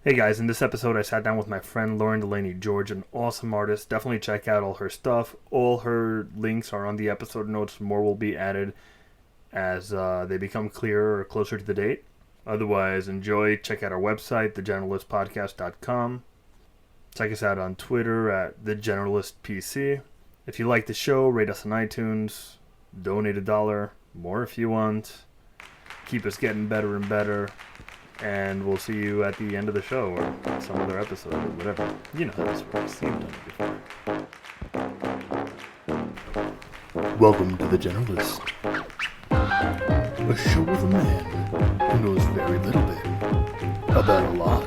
Hey guys, in this episode I sat down with my friend Lauren Delaney George, an awesome artist. Definitely check out all her stuff. All her links are on the episode notes. More will be added as they become clearer or closer to the date. Otherwise, enjoy. Check out our website, thegeneralistpodcast.com. Check us out on Twitter at thegeneralistpc. If you like the show, rate us on iTunes. Donate $1. More if you want. Keep us getting better and better. And we'll see you at the end of the show or some other episode or whatever. You know how this works. You've done it before. Welcome to The Generalist. A show with a man who knows very little bit about a lot.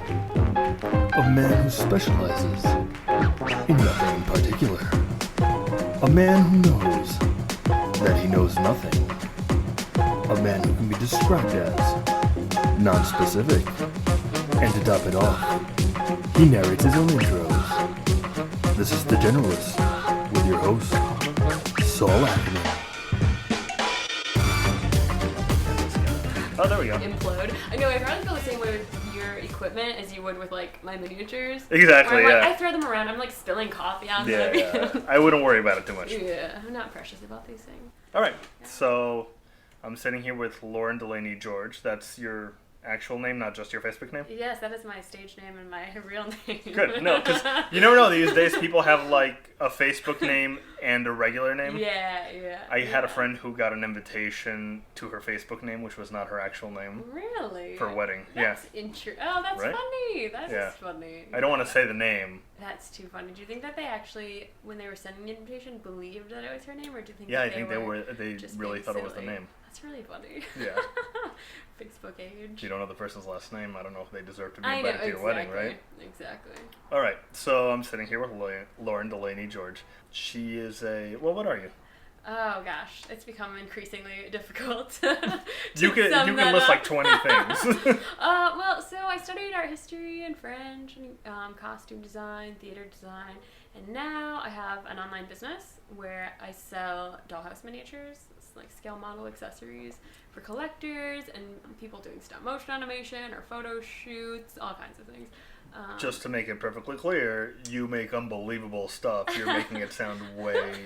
A man who specializes in nothing in particular. A man who knows that he knows nothing. A man who can be described as non-specific. And to top it off, he narrates his own intros. This is The Generalist with your host, Saul Ackerman. Oh, there we go. Implode. I know, I probably feel the same way with your equipment as you would with, like, my miniatures. Exactly, where, yeah. I throw them around, I'm, like, spilling coffee on them. Yeah. I wouldn't worry about it too much. Yeah, I'm not precious about these things. Alright, so I'm sitting here with Lauren Delaney George. That's your actual name, not just your Facebook name? Yes, that is my stage name and my real name. Good. No, because you never know. These days, people have like a Facebook name and a regular name. Yeah. I had a friend who got an invitation to her Facebook name, which was not her actual name. Really? For a wedding. That's Oh, that's Right? funny. That is funny. I don't want to say the name. That's too funny. Do you think that they actually, when they were sending the invitation, believed that it was her name, or do you think? Yeah, that I think they just really being thought it was the silly? name. That's really funny. Yeah. Facebook age. If you don't know the person's last name, I don't know if they deserve to be I know, invited to your wedding, right? Exactly. All right, so I'm sitting here with Lauren Delaney George. She is what are you? Oh gosh, it's become increasingly difficult. You can list like 20 things. Well, so I studied art history and French, and costume design, theater design, and now I have an online business where I sell dollhouse miniatures, like scale model accessories for collectors and people doing stop motion animation or photo shoots, all kinds of things. Just to make it perfectly clear, you make unbelievable stuff. You're making it sound way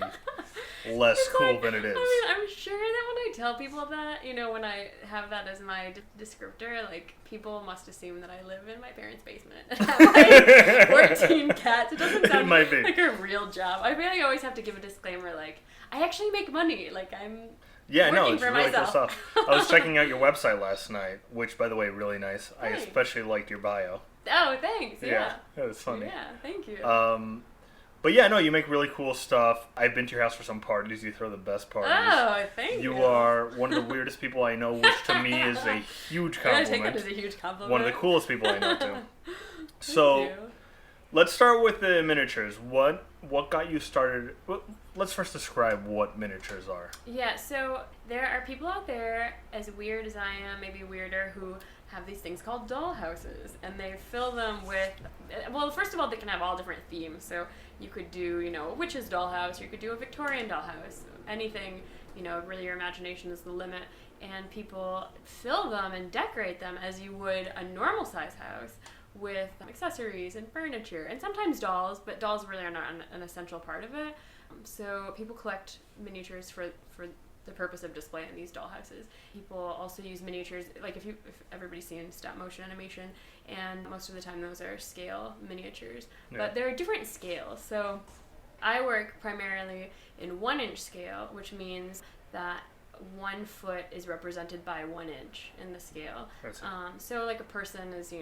less cool than it is. I mean, I'm sure that when I tell people that, when I have that as my descriptor, like, people must assume that I live in my parents' basement and have, like, 14 cats. It doesn't sound might be. like a real job. I feel like I always have to give a disclaimer, like, I actually make money. Like, I'm Yeah, no, working it's for really myself. cool stuff. I was checking out your website last night, which, by the way, really nice. I Thanks. especially liked your bio. Oh, thanks. Yeah. It was funny. Yeah, thank you. But yeah, no, you make really cool stuff. I've been to your house for some parties. You throw the best parties. Oh, thank you. You are one of the weirdest people I know, which to me is a huge compliment. I take that as a huge compliment. One of the coolest people I know, too. Thank you. Let's start with the miniatures. What got you started? Let's first describe what miniatures are. Yeah, so there are people out there, as weird as I am, maybe weirder, who have these things called doll houses, and they fill them with, well, first of all, they can have all different themes. So you could do, a witch's dollhouse, or you could do a Victorian dollhouse, anything, really your imagination is the limit. And people fill them and decorate them as you would a normal size house, with accessories and furniture, and sometimes dolls, but dolls really are not an essential part of it. So people collect miniatures for the purpose of display in these dollhouses. People also use miniatures, like if everybody's seen stop motion animation, and most of the time those are scale miniatures, but there are different scales. So I work primarily in 1-inch scale, which means that 1 foot is represented by 1 inch in the scale. So like a person is,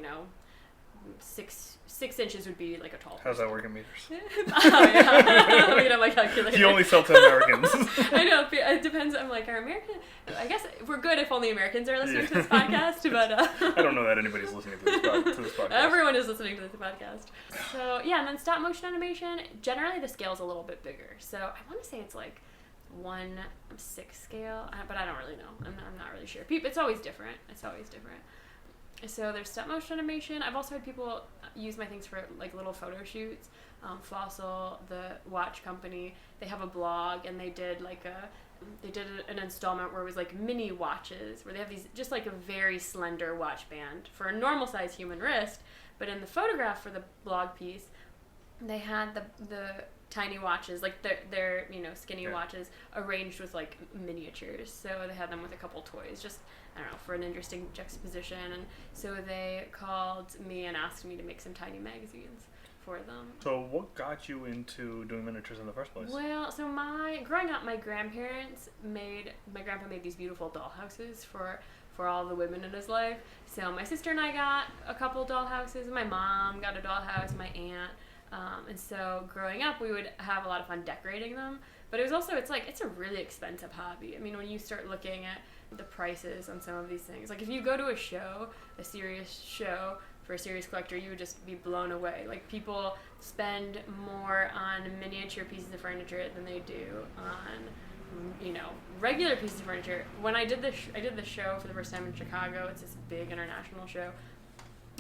6 inches would be like a tall person. How's that work in meters? Oh, yeah. Let me get out my calculator. You only sell to Americans. I know. It depends. I'm like, are American? I guess we're good if only Americans are listening to this podcast, but... I don't know that anybody's listening to this podcast. Everyone is listening to this podcast. So, yeah, and then stop motion animation, generally the scale's a little bit bigger. So I want to say it's like 1/6 scale, but I don't really know. I'm not really sure. It's always different. So there's stop motion animation. I've also had people use my things for like little photo shoots. Fossil, the watch company, they have a blog, and they did like they did an installment where it was like mini watches, where they have these just like a very slender watch band for a normal size human wrist, but in the photograph for the blog piece, they had the tiny watches, like their skinny watches arranged with like miniatures. So they had them with a couple toys, just I don't know, for an interesting juxtaposition. And so they called me and asked me to make some tiny magazines for them. So what got you into doing miniatures in the first place? Well, so growing up, my grandpa made these beautiful dollhouses for all the women in his life. So my sister and I got a couple dollhouses, my mom got a dollhouse, my aunt. And so growing up, we would have a lot of fun decorating them. But it was also, it's a really expensive hobby. I mean, when you start looking at the prices on some of these things, like if you go to a serious show for a serious collector, you would just be blown away. Like, people spend more on miniature pieces of furniture than they do on, regular pieces of furniture. When I did the show for the first time in Chicago, it's this big international show.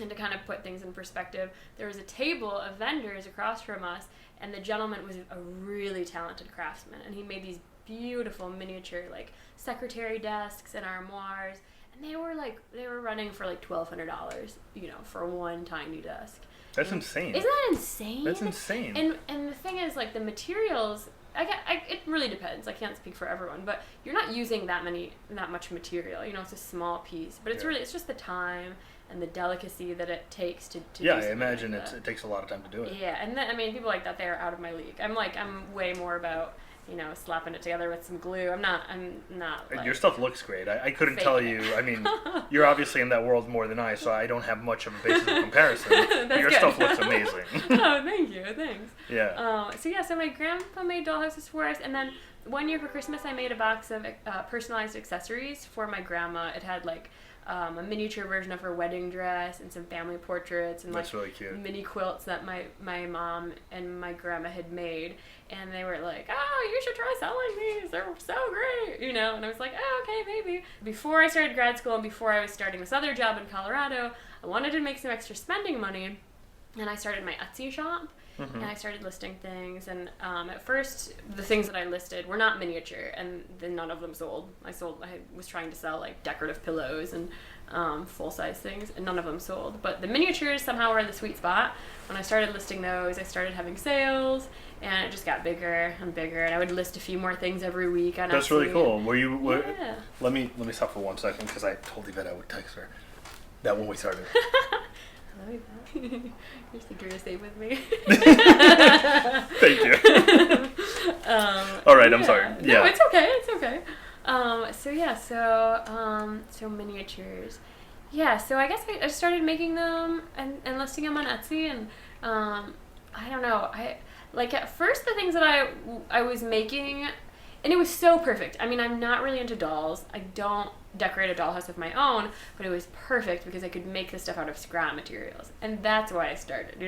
And to kind of put things in perspective, there was a table of vendors across from us, and the gentleman was a really talented craftsman, and he made these beautiful miniature, like, secretary desks and armoires, and they were running for like $1,200, for one tiny desk. That's insane. Isn't that insane? That's insane. And the thing is, like, the materials, it really depends. I can't speak for everyone, but you're not using that much material. It's a small piece, but it's just the time and the delicacy that it takes to do I imagine like it takes a lot of time to do it. Yeah, and people like that, they're out of my league. I'm way more about slapping it together with some glue. I'm not like, your stuff looks great. I couldn't tell you. I mean, you're obviously in that world more than I, so I don't have much of a basis of comparison. Your good. Stuff looks amazing. Oh, thank you. Thanks. Yeah. So my grandpa made dollhouses for us, and then one year for Christmas I made a box of personalized accessories for my grandma. It had like a miniature version of her wedding dress and some family portraits and that's really cute. Mini quilts that my mom and my grandma had made, and they were like, oh, you should try selling these, they're so great, and I was like, oh, okay, maybe. Before I started grad school and before I was starting this other job in Colorado, I wanted to make some extra spending money, and I started my Etsy shop. Mm-hmm. And I started listing things, and at first the things that I listed were not miniature, and then none of them sold. I was trying to sell like decorative pillows and full-size things, and none of them sold. But the miniatures somehow were in the sweet spot. When I started listing those, I started having sales, and it just got bigger and bigger, and I would list a few more things every week on That's Etsy. really cool. Yeah. Let me stop for 1 second, because I told you that I would text her that when we started. I love that. You're so curious to stay with me. Thank you. All right, I'm sorry. Yeah. No, it's okay. It's okay. So miniatures. Yeah, so I guess I started making them and listing them on Etsy, and I don't know. At first the things that I was making, and it was so perfect. I mean, I'm not really into dolls. I don't decorate a dollhouse of my own, but it was perfect because I could make this stuff out of scrap materials, and that's why I started.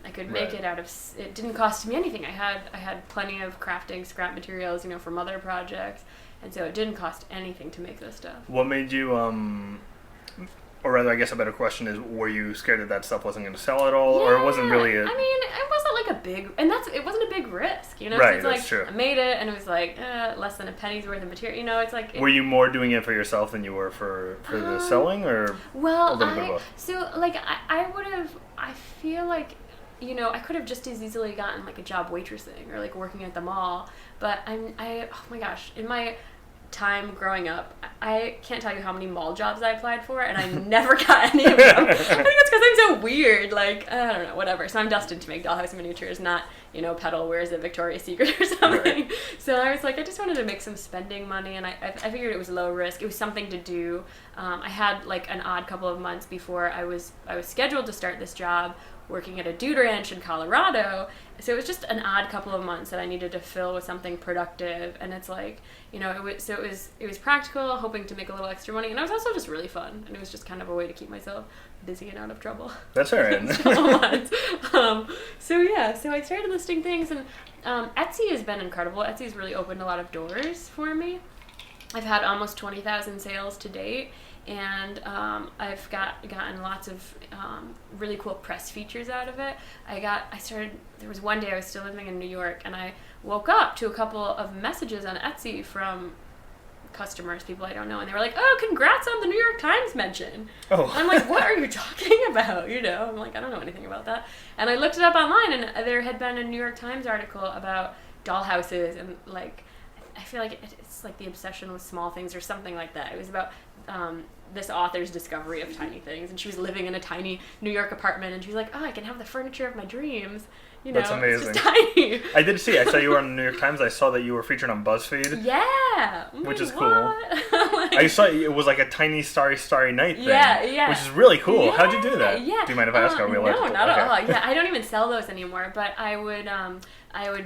I could make it out of. It didn't cost me anything. I had plenty of crafting scrap materials, from other projects, and so it didn't cost anything to make this stuff. What made you or rather, I guess a better question is, were you scared that stuff wasn't going to sell at all, or it wasn't really I mean, it wasn't like a big, and it wasn't a big risk, Right, it's that's like, true. I made it, and it was like less than a penny's worth of material, it's like. Were you more doing it for yourself than you were for the selling, or a little bit of both? So, I would have, I feel like, I could have just as easily gotten, like, a job waitressing, or, like, working at the mall, but oh my gosh, in my time growing up, I can't tell you how many mall jobs I applied for, and I never got any of them. I think it's because I'm so weird, like, I don't know, whatever. So I'm destined to make dollhouse miniatures, not, peddle wares at Victoria's Secret or something. Right. So I was like, I just wanted to make some spending money, and I figured it was low risk. It was something to do. I had, like, an odd couple of months before I was scheduled to start this job working at a dude ranch in Colorado. So it was just an odd couple of months that I needed to fill with something productive, and it's like, it was practical, hoping to make a little extra money, and it was also just really fun, and it was just kind of a way to keep myself busy and out of trouble. That's all right. So I started listing things, and Etsy has been incredible. Etsy's really opened a lot of doors for me. I've had almost 20,000 sales to date, and I've gotten lots of really cool press features out of it. There was one day I was still living in New York, and I woke up to a couple of messages on Etsy from customers, people I don't know, and they were like, "Oh, congrats on the New York Times mention." Oh. And I'm like, "What are you talking about?" You know, I'm like, "I don't know anything about that." And I looked it up online, and there had been a New York Times article about dollhouses, and like, I feel like it's like the obsession with small things or something like that. It was about this author's discovery of tiny things, and she was living in a tiny New York apartment, and she was like, "Oh, I can have the furniture of my dreams." You know, that's amazing. It's just tiny. I did see. I saw you were on the New York Times. I saw that you were featured on BuzzFeed. Yeah. Which is what? cool. Like, I saw it was like a tiny starry night thing. Yeah. Which is really cool. Yeah, How'd you do that? Yeah. Do you mind if I ask? Are we allowed No, to? not at all. Yeah, I don't even sell those anymore. But I would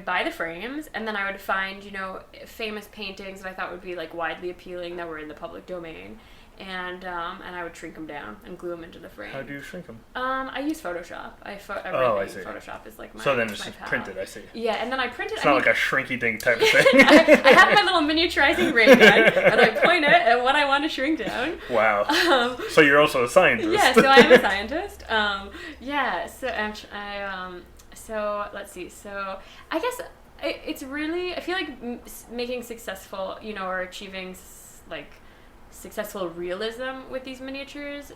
buy the frames, and then I would find, you know, famous paintings that I thought would be like widely appealing that were in the public domain. And I would shrink them down and glue them into the frame. How do you shrink them? I use Photoshop. I see. Photoshop is like my So then it's my just pal. printed, I see. Yeah, and then I print it. It's not like a shrinky ding type of thing. I have my little miniaturizing ray gun, and I point it at what I want to shrink down. Wow. So you're also a scientist. Yeah, so I am a scientist. So let's see. So I guess it's really, I feel like making successful, you know, or achieving like successful realism with these miniatures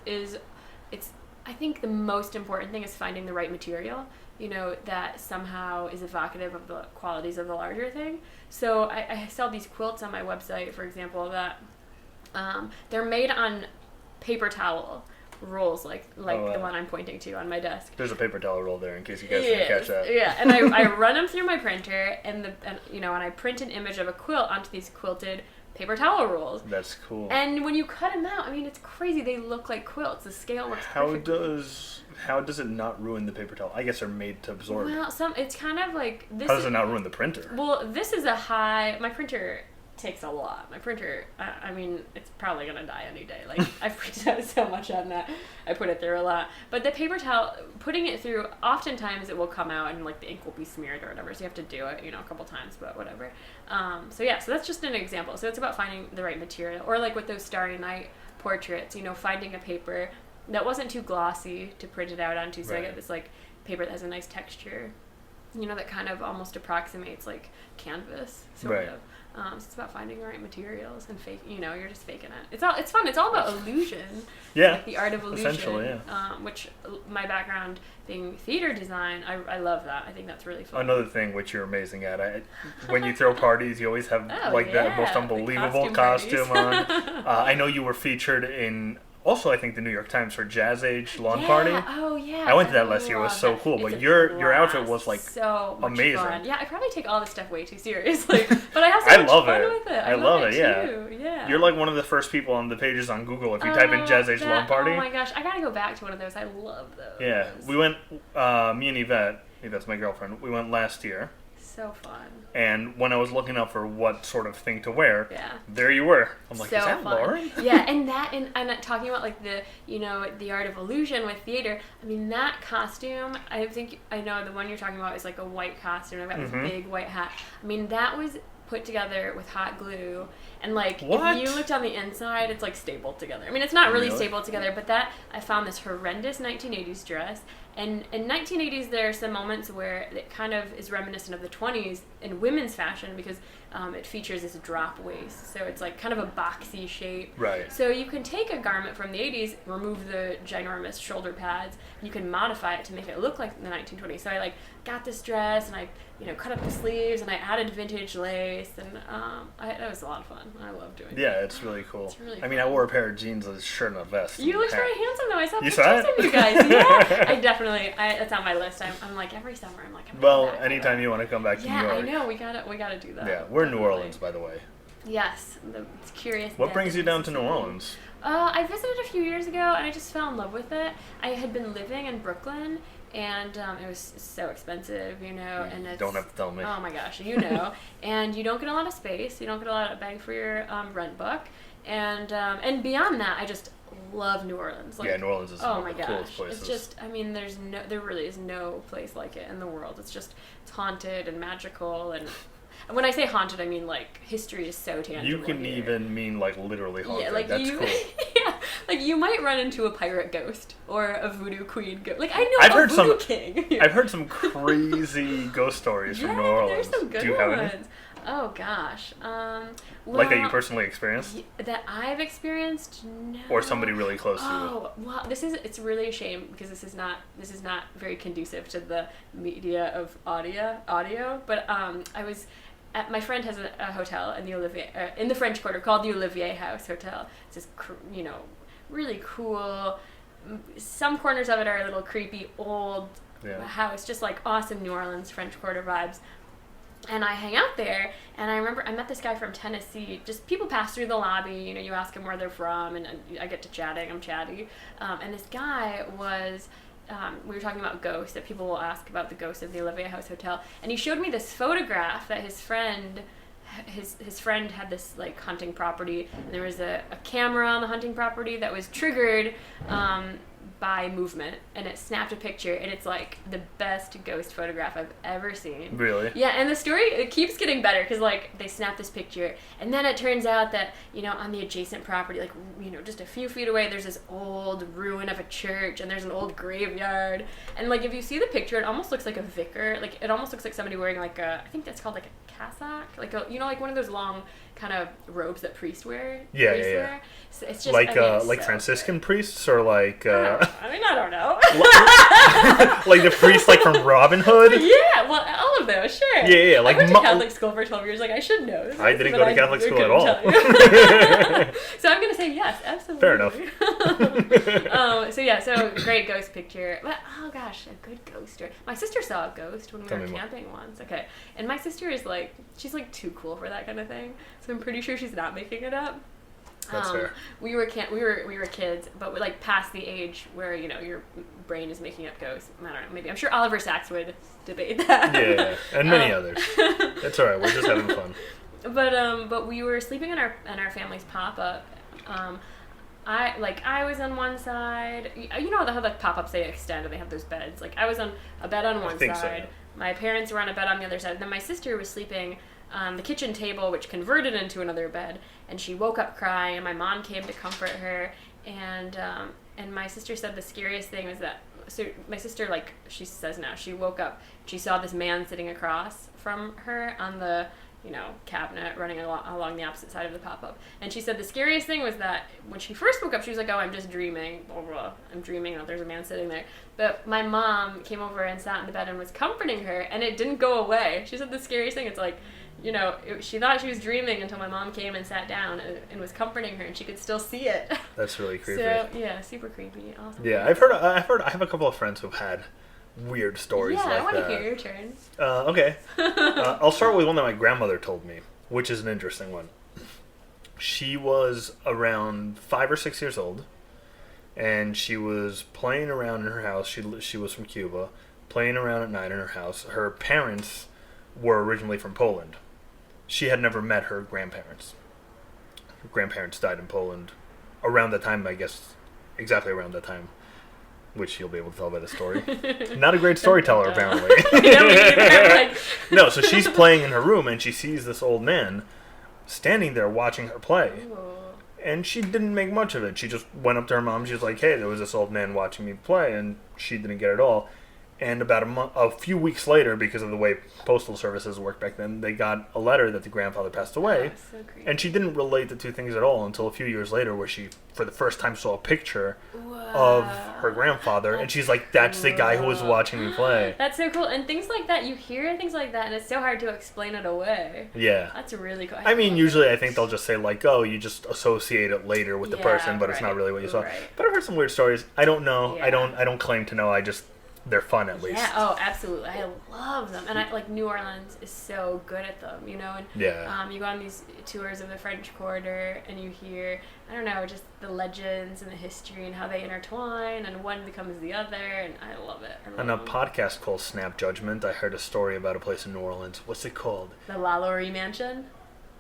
I think the most important thing is finding the right material, you know, that somehow is evocative of the qualities of the larger thing. So I sell these quilts on my website, for example, that they're made on paper towel rolls, like the one I'm pointing to on my desk. There's a paper towel roll there in case you guys didn't catch that. Yeah, and I run them through my printer, and I print an image of a quilt onto these quilted paper towel rolls. That's cool. And when you cut them out, I mean, it's crazy. They look like quilts. The scale works perfectly. How does it not ruin the paper towel? I guess they're made to absorb. Well, it's kind of like this. How does it not ruin the printer? Well, this is my printer takes a lot. My printer, I mean, it's probably gonna die any day. Like, I've printed out so much on that, I put it through a lot. But the paper towel, putting it through, oftentimes it will come out and like the ink will be smeared or whatever. So you have to do it, you know, a couple times, but whatever. So that's just an example. So it's about finding the right material, or like with those Starry Night portraits, you know, finding a paper that wasn't too glossy to print it out onto. So right. I get this like paper that has a nice texture, you know, that kind of almost approximates like canvas, sort of. So it's about finding the right materials and you're just faking it. It's fun. It's all about illusion. Yeah. Like the art of illusion. Essentially, yeah. Which my background being theater design, I love that. I think that's really fun. Another thing which you're amazing at, when you throw parties, you always have that most unbelievable costume on. I know you were featured in. Also, I think the New York Times for Jazz Age Lawn Party. Oh, yeah. I went to that last year. It was so cool. But your outfit was like so much amazing. Fun. Yeah, I probably take all this stuff way too seriously, but I have so much fun with it. I love it. Too. Yeah. You're like one of the first people on the pages on Google if you type in Jazz Age Lawn Party. Oh my gosh, I gotta go back to one of those. I love those. Yeah, we went. Me and Yvette's my girlfriend. We went last year. So fun. And when I was looking up for what sort of thing to wear, yeah, there you were. I'm like, so is that fun. Lauren? Yeah, and talking about like the art of illusion with theater. I mean, that costume, I know the one you're talking about is like a white costume. I've got this big white hat. I mean, that was put together with hot glue, and like what? If you looked on the inside, it's like stapled together. I mean, it's not really stapled together, but I found this horrendous 1980s dress. And in 1980s, there are some moments where it kind of is reminiscent of the 20s in women's fashion because it features this drop waist. So it's like kind of a boxy shape. Right. So you can take a garment from the 80s, remove the ginormous shoulder pads, and you can modify it to make it look like the 1920s. So I like got this dress and I cut up the sleeves and I added vintage lace and that was a lot of fun. I love doing it. Yeah, it's really cool. It's really I mean, I wore a pair of jeans, a shirt, and a vest. You looked very handsome though. I saw you pictures of you guys. Yeah, I definitely. That's on my list. I'm like every summer. I'm like. Anytime you want to come back to New York. Yeah, I know. We gotta do that. Yeah, we're in New Orleans, by the way. Yes, it's curious. What brings you down to New Orleans? I visited a few years ago and I just fell in love with it. I had been living in Brooklyn. And it was so expensive, and it's... Don't have to tell me. Oh my gosh, and you don't get a lot of space. You don't get a lot of bang for your rent buck. And beyond that, I just love New Orleans. Like, yeah, New Orleans is one of the coolest places. It's just, I mean, there really is no place like it in the world. It's haunted and magical and... When I say haunted, I mean, like, history is so tangible. You can even mean, like, literally haunted. Yeah, like, that's cool. Yeah, Like, you might run into a pirate ghost or a voodoo queen ghost. Like, I know I've a heard voodoo some, king. I've heard some crazy ghost stories from New Orleans. There's some good Do you have ones. any? Oh gosh. Like that you personally experienced? That I've experienced? No. Or somebody really close to you? Oh, well, it's really a shame because this is not very conducive to the media of audio. But I was my friend has a hotel in the Olivier in the French Quarter called the Olivier House Hotel. It's this really cool. Some corners of it are a little creepy old house, just like awesome New Orleans French Quarter vibes. And I hang out there, and I remember I met this guy from Tennessee. Just people pass through the lobby, you ask them where they're from, and I get to chatting. I'm chatty. And this guy was, we were talking about ghosts, that people will ask about the ghost of the Olivier House Hotel. And he showed me this photograph that his friend had this like hunting property, and there was a camera on the hunting property that was triggered by movement, and it snapped a picture, and it's like the best ghost photograph I've ever seen. Really? Yeah, and the story, it keeps getting better because like they snap this picture, and then it turns out that on the adjacent property, like just a few feet away, there's this old ruin of a church, and there's an old graveyard, and like if you see the picture, it almost looks like a vicar, like it almost looks like somebody wearing like I think that's called like a cassock, like like one of those long kind of robes that priests wear. Yeah. So it's just like Franciscan priests, or like I don't know. like the priests like from Robin Hood. Yeah, well, all of those, sure. Yeah, like I went to Catholic school for 12 years. Like I should know. I didn't go to Catholic school at all. So I'm gonna say yes, absolutely. Fair enough. So great ghost picture. But oh gosh, a good ghost story. My sister saw a ghost when we were camping once. Okay, and my sister is like, she's like too cool for that kind of thing. So I'm pretty sure she's not making it up. That's fair. We were kids, but we're like past the age where your brain is making up ghosts. I don't know. Maybe I'm sure Oliver Sacks would debate that. Yeah, and many others. That's all right. We're just having fun. But we were sleeping in our family's pop up. I was on one side. How the pop ups they extend and they have those beds. Like I was on a bed on one side. So, yeah. My parents were on a bed on the other side. And then my sister was sleeping on the kitchen table, which converted into another bed, and she woke up crying, and my mom came to comfort her, and my sister said the scariest thing was that, so my sister, like she says now, she woke up, she saw this man sitting across from her on the cabinet running along the opposite side of the pop-up, and she said the scariest thing was that when she first woke up, she was like, oh, I'm just dreaming, blah, blah, blah. I'm dreaming, there's a man sitting there, but my mom came over and sat in the bed and was comforting her, and it didn't go away. She said the scariest thing, it's like, she thought she was dreaming until my mom came and sat down and was comforting her, and she could still see it. That's really creepy. So yeah, super creepy. Awesome. Yeah, I've heard. I have a couple of friends who've had weird stories like that. Yeah, I want to hear your turn. Okay. I'll start with one that my grandmother told me, which is an interesting one. She was around 5 or 6 years old, and she was playing around in her house. She was from Cuba, playing around at night in her house. Her parents were originally from Poland. She had never met her grandparents. Her grandparents died in Poland around that time, I guess, exactly around that time, which you'll be able to tell by the story. Not a great storyteller, apparently. No, so she's playing in her room, and she sees this old man standing there watching her play. Ooh. And she didn't make much of it. She just went up to her mom. She was like, hey, there was this old man watching me play, and she didn't get it all. And about a few weeks later, because of the way postal services worked back then, they got a letter that the grandfather passed away. Oh, so creepy. And she didn't relate the two things at all until a few years later, where she, for the first time, saw a picture of her grandfather. And she's like, that's the guy who was watching me play. That's so cool. And things like that, you hear things like that, and it's so hard to explain it away. Yeah. That's really cool. I mean, usually I think they'll just say, like, oh, you just associate it later with the person, but it's not really what you saw. Right. But I've heard some weird stories. I don't know. Yeah. I don't claim to know. They're fun, at least. Yeah, oh, absolutely. I love them. And New Orleans is so good at them, And you go on these tours of the French Quarter, and you hear, I don't know, just the legends and the history and how they intertwine, and one becomes the other, and I love it. On a podcast called Snap Judgment, I heard a story about a place in New Orleans. What's it called? The Lalaurie Mansion?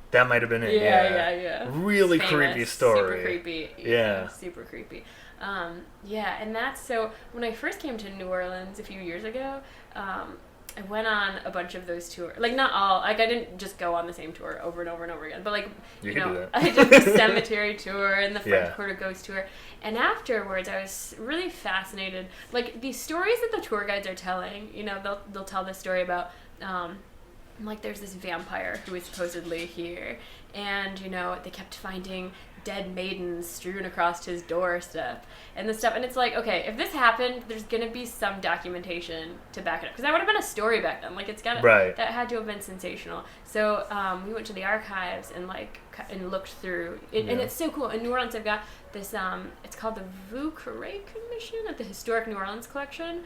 That might have been it, yeah. Really creepy story. Super creepy. Yeah. Super creepy. And that's so, when I first came to New Orleans a few years ago, I went on a bunch of those tours. Like, not all. Like, I didn't just go on the same tour over and over and over again. But, like, you know, do that. I did the cemetery tour and the French Quarter Ghost tour. And afterwards, I was really fascinated. Like, these stories that the tour guides are telling, you know, they'll tell this story about, like, there's this vampire who is supposedly here. And, you know, they kept finding dead maidens strewn across his doorstep and this stuff. And it's like, okay, if this happened, there's gonna be some documentation to back it up, because that would have been a story back then. Like, it's gotta, that had to have been sensational. So we went to the archives and and looked through it, and it's so cool. In New Orleans, I've got this it's called the Vieux Carré Commission at the Historic New Orleans Collection.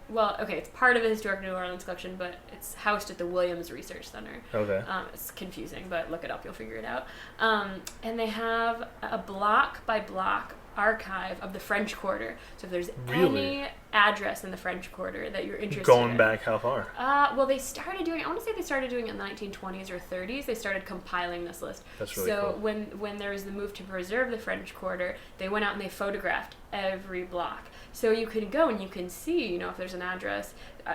Well, okay, it's part of the Historic New Orleans Collection, but it's housed at the Williams Research Center. Okay. It's confusing, but look it up, you'll figure it out. And they have a block-by-block archive of the French Quarter. So if there's any address in the French Quarter that you're interested in. Going back how far? Well, they started doing, I want to say they started doing it in the 1920s or 30s. They started compiling this list. That's really cool. So when there was the move to preserve the French Quarter, they went out and they photographed every block. So you can go and you can see, you know, if there's an address.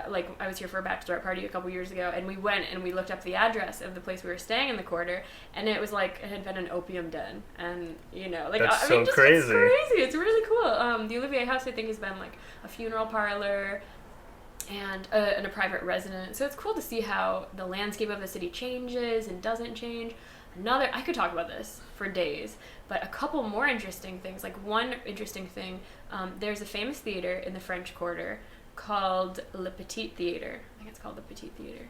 Like, I was here for a bachelorette party a couple years ago, and we went and we looked up the address of the place we were staying in the quarter, and it was like it had been an opium den. And, you know, like, that's I mean, so crazy. It's crazy. It's really cool. The Olivier House, I think, has been like a funeral parlor and a private residence. So it's cool to see how the landscape of the city changes and doesn't change. I could talk about this for days, but a couple more interesting things. Like, one interesting thing, there's a famous theater in the French Quarter called Le Petit Theater. I think it's called the Petit Theater.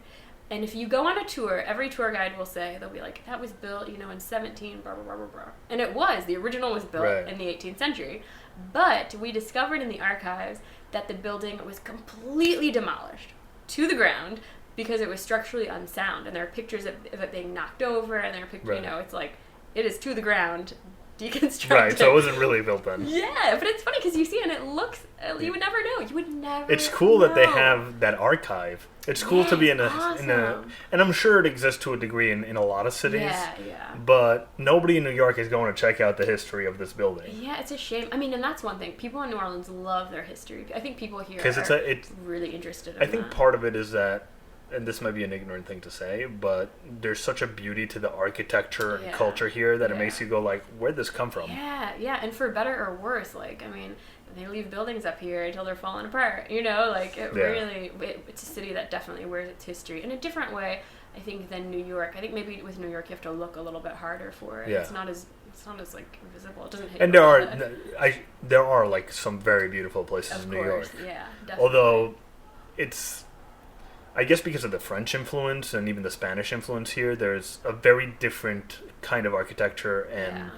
And if you go on a tour, every tour guide will say, they'll be like, that was built, you know, in 17, blah, blah, blah, blah, blah. And it was. The original was built in the 18th century. But we discovered in the archives that the building was completely demolished to the ground because it was structurally unsound. And there are pictures of it being knocked over, and there are pictures, you know, it's like, it is to the ground, deconstructed. Right, so it wasn't really built then. Yeah, but it's funny because you see it and it looks, you would never know. You would never It's cool know. that they have that archive. It's cool to be in a, and I'm sure it exists to a degree in a lot of cities. Yeah. But nobody in New York is going to check out the history of this building. Yeah, it's a shame. I mean, and that's one thing. People in New Orleans love their history. I think people here are really interested in I think part of it is that, and this might be an ignorant thing to say, but there's such a beauty to the architecture and culture here that it makes you go like, where'd this come from? Yeah, and for better or worse, like, I mean, they leave buildings up here until they're falling apart, you know, like, it's a city that definitely wears its history in a different way, I think, than New York. I think maybe with New York you have to look a little bit harder for it. It's not as like visible. It doesn't hit. And there are like some very beautiful places in New York. Yeah, definitely. Although it's, I guess because of the French influence and even the Spanish influence here, there's a very different kind of architecture and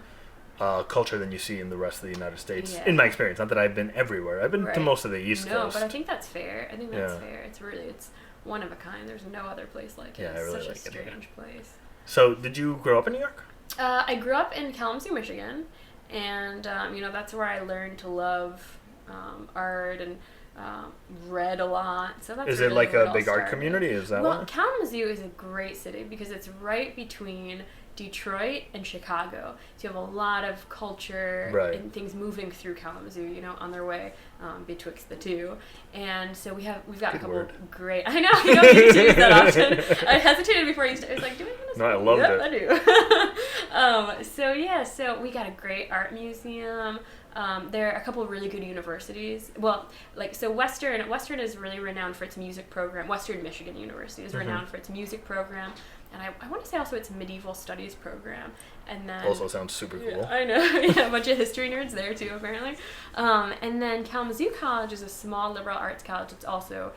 culture than you see in the rest of the United States. In my experience, not that I've been everywhere. I've been to most of the East Coast. No, but I think that's fair. I think that's fair. It's one of a kind. There's no other place like it. Yeah, it's really such a strange place. So, did you grow up in New York? I grew up in Kalamazoo, Michigan, and you know, that's where I learned to love art and read a lot. So that's it like a big art community? Is that well, Kalamazoo is a great city because it's right between Detroit and Chicago. So you have a lot of culture and things moving through Kalamazoo, you know, on their way betwixt the two. And so we've got a couple great. I know you don't need to use that often. I hesitated before you started. I was like, do I want to? No, I loved it. I do. So we got a great art museum. There are a couple of really good universities. Well, Western is really renowned for its music program. Western Michigan University is renowned for its music program. And I want to say also its medieval studies program. And then also sounds super cool. Yeah, I know. Yeah, a bunch of history nerds there too, apparently. And then Kalamazoo College is a small liberal arts college. It's also,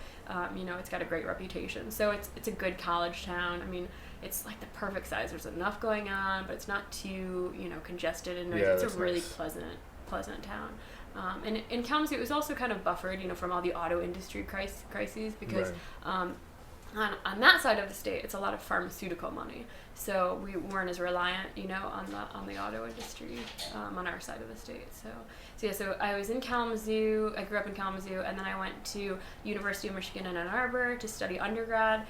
you know, it's got a great reputation. So it's a good college town. I mean, it's like the perfect size. There's enough going on, but it's not too, you know, congested and noisy. It's a really pleasant town. And in Kalamazoo, it was also kind of buffered, you know, from all the auto industry crises because on that side of the state, it's a lot of pharmaceutical money. So we weren't as reliant, you know, on the auto industry on our side of the state. So I was in Kalamazoo. I grew up in Kalamazoo, and then I went to University of Michigan in Ann Arbor to study undergrad.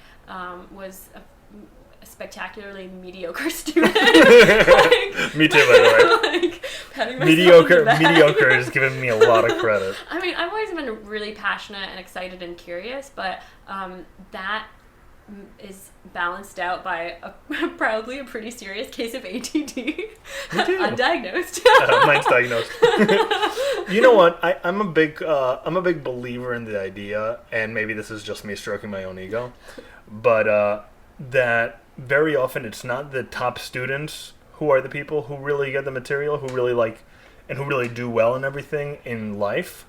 Was a spectacularly mediocre student. Me too, by the way. patting myself on the back. Mediocre is giving me a lot of credit. I mean, I've always been really passionate and excited and curious, but that is balanced out by probably a pretty serious case of ADD. Undiagnosed. Mine's diagnosed. You know what? I'm a big believer in the idea, and maybe this is just me stroking my own ego, but that very often it's not the top students who are the people who really get the material, who really like, and who really do well in everything in life.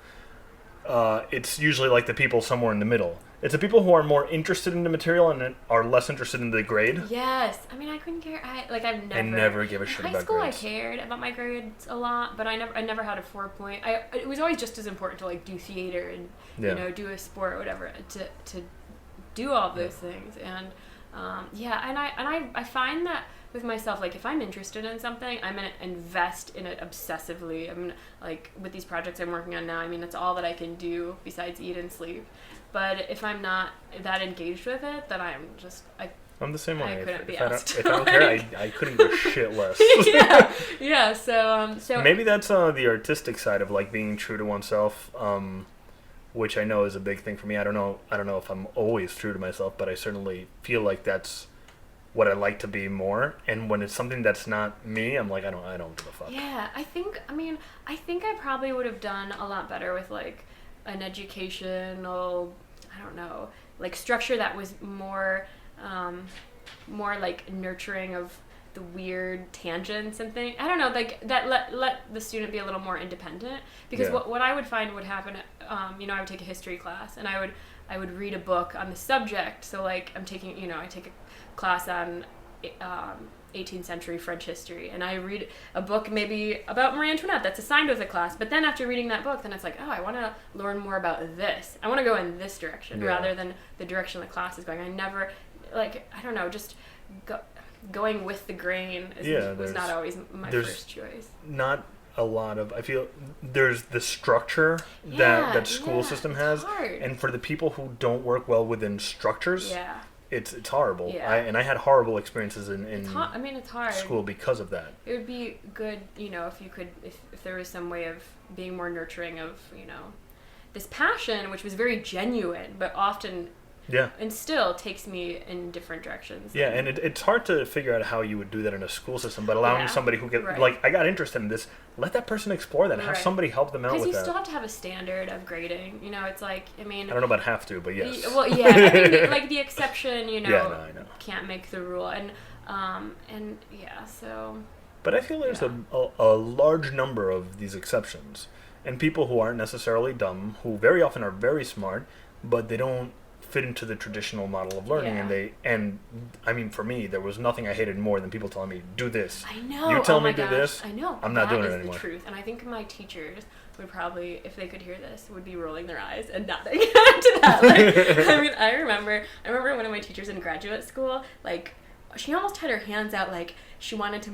It's usually like the people somewhere in the middle. It's the people who are more interested in the material and are less interested in the grade. Yes. I mean, I couldn't care. I never give a shit about grades. High school, I cared about my grades a lot, but I never had a 4-point. It was always just as important to like do theater and do a sport or whatever to do all those things. And I find that with myself, like if I'm interested in something, I'm gonna invest in it obsessively. I'm gonna, like with these projects I'm working on now. I mean, that's all that I can do besides eat and sleep. But if I'm not that engaged with it, then I'm the same way. I couldn't be asked. If I don't care, I couldn't give a shit less. yeah. So maybe that's the artistic side of like being true to oneself, which I know is a big thing for me. I don't know if I'm always true to myself, but I certainly feel like that's what I like to be more. And when it's something that's not me, I'm like, I don't give a fuck. Yeah, I think I probably would have done a lot better with like an educational, I don't know, like structure that was more like nurturing of the weird tangents and things. I don't know, like that let the student be a little more independent, because what I would find would happen, I would take a history class and I would read a book on the subject. So like I take a class on 18th century French history, and I read a book maybe about Marie Antoinette that's assigned with a class, but then after reading that book, then it's like, oh, I want to learn more about this. I want to go in this direction rather than the direction the class is going. I never, like, I don't know, just going with the grain was not always my first choice. Not a lot of, I feel there's the structure that school system has, hard. And for the people who don't work well within structures, it's horrible. Yeah. I had horrible experiences in it's hard. school because of that. It would be good, if there was some way of being more nurturing of, this passion, which was very genuine, but often and still takes me in different directions. Yeah, and it's hard to figure out how you would do that in a school system, but allowing somebody who like, I got interested in this, let that person explore that, have somebody help them out with that. Because you still have to have a standard of grading. It's like, I mean, I don't know about have to, but yes. I think like the exception, I know. Can't make the rule, and so. But I feel there's a large number of these exceptions, and people who aren't necessarily dumb, who very often are very smart, but they don't fit into the traditional model of learning, and I mean, for me, there was nothing I hated more than people telling me, do this. I know. You tell me do this. I know. I'm not doing it anymore. That is the truth, and I think my teachers would probably, if they could hear this, would be rolling their eyes and nodding to that. Like, I mean, I remember one of my teachers in graduate school, like, she almost had her hands out, like she wanted to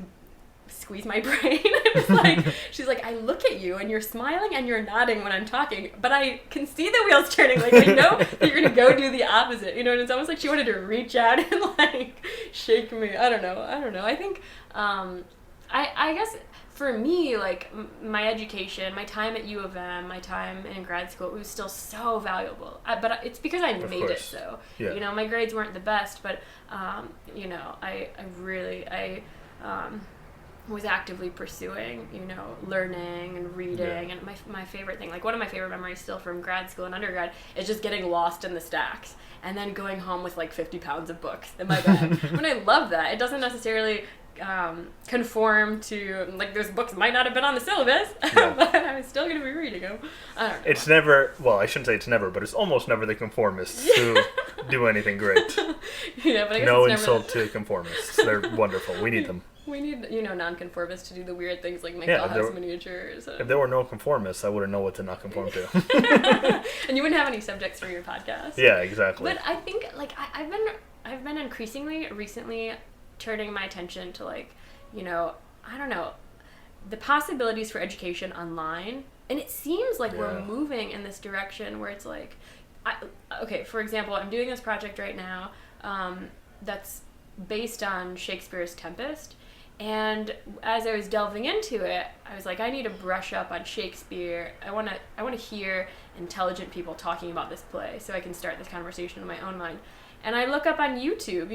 squeeze my brain. It was like, she's like, I look at you and you're smiling and you're nodding when I'm talking, but I can see the wheels turning. Like, I know that you're gonna go do the opposite, and it's almost like she wanted to reach out and like shake me. I don't know. I think I guess for me, like my education, my time at U of M, my time in grad school, it was still so valuable. But it's because I made it so. Yeah. My grades weren't the best, but I was actively pursuing, learning and reading, and my favorite thing, like one of my favorite memories still from grad school and undergrad, is just getting lost in the stacks and then going home with like 50 pounds of books in my bag. When I love that, it doesn't necessarily conform to, like, those books might not have been on the syllabus, but I'm still going to be reading them. I don't know. It's never, well, I shouldn't say it's never, but it's almost never the conformists who do anything great. But I guess no it's insult to conformists. They're wonderful. We need them. We need, nonconformists to do the weird things like make dollhouse miniatures. If there were no conformists, I wouldn't know what to not conform to. And you wouldn't have any subjects for your podcast. Yeah, exactly. But I think, like, I've been increasingly recently turning my attention to, like, I don't know, the possibilities for education online. And it seems like we're moving in this direction where it's like, for example, I'm doing this project right now that's based on Shakespeare's Tempest. And as I was delving into it, I was like, I need to brush up on Shakespeare. I want to hear intelligent people talking about this play so I can start this conversation in my own mind. And I look up on YouTube,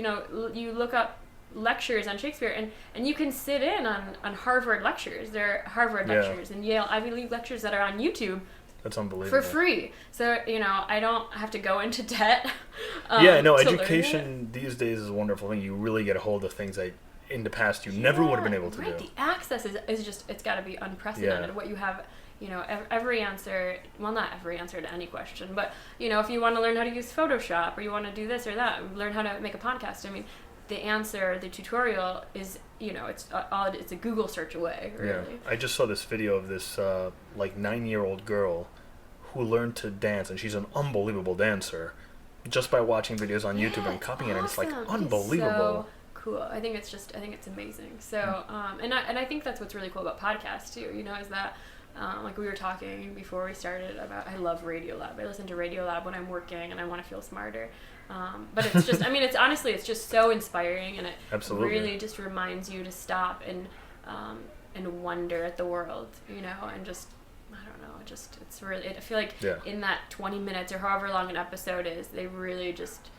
you look up lectures on Shakespeare, and you can sit in on Harvard lectures. There are Harvard lectures and Yale Ivy League lectures that are on YouTube. That's unbelievable. For free. So, I don't have to go into debt. Education these days is a wonderful thing. You really get a hold of things that in the past you never would have been able to do. The access is just, it's got to be unprecedented. What you have, every answer, well, not every answer to any question, but, if you want to learn how to use Photoshop or you want to do this or that, learn how to make a podcast, the answer, the tutorial is, it's a Google search away, really. Yeah. I just saw this video of this 9-year-old girl who learned to dance, and she's an unbelievable dancer just by watching videos on YouTube and copying it, and it's unbelievable. It's so cool. I think it's amazing. So, and I think that's what's really cool about podcasts too, is that, like we were talking before we started about, I love Radiolab. I listen to Radiolab when I'm working and I want to feel smarter. But it's just, it's just so inspiring, and it really just reminds you to stop and wonder at the world, and just, I don't know, it's really, I feel like in that 20 minutes or however long an episode is, they really just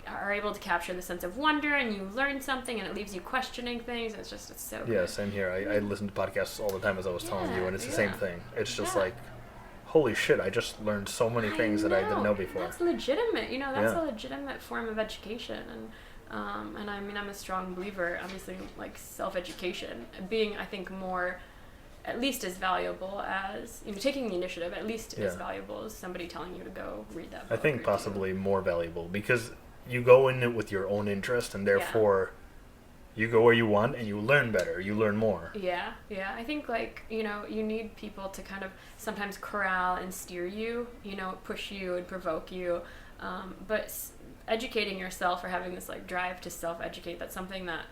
are able to capture the sense of wonder, and you learn something, and it leaves you questioning things. It's so good. Yeah, same here. I listen to podcasts all the time, as I was telling you, and it's the same thing. It's just like, holy shit, I just learned so many things that I didn't know before. That's legitimate. That's a legitimate form of education. And I'm a strong believer, obviously, like self-education being, I think, more, at least as valuable as, taking the initiative, at least as valuable as somebody telling you to go read that book. I think possibly more valuable, because you go in it with your own interest, and therefore you go where you want, and you learn better, you learn more. Yeah. I think, you need people to kind of sometimes corral and steer you, push you and provoke you. But educating yourself, or having this, drive to self-educate, that's something that,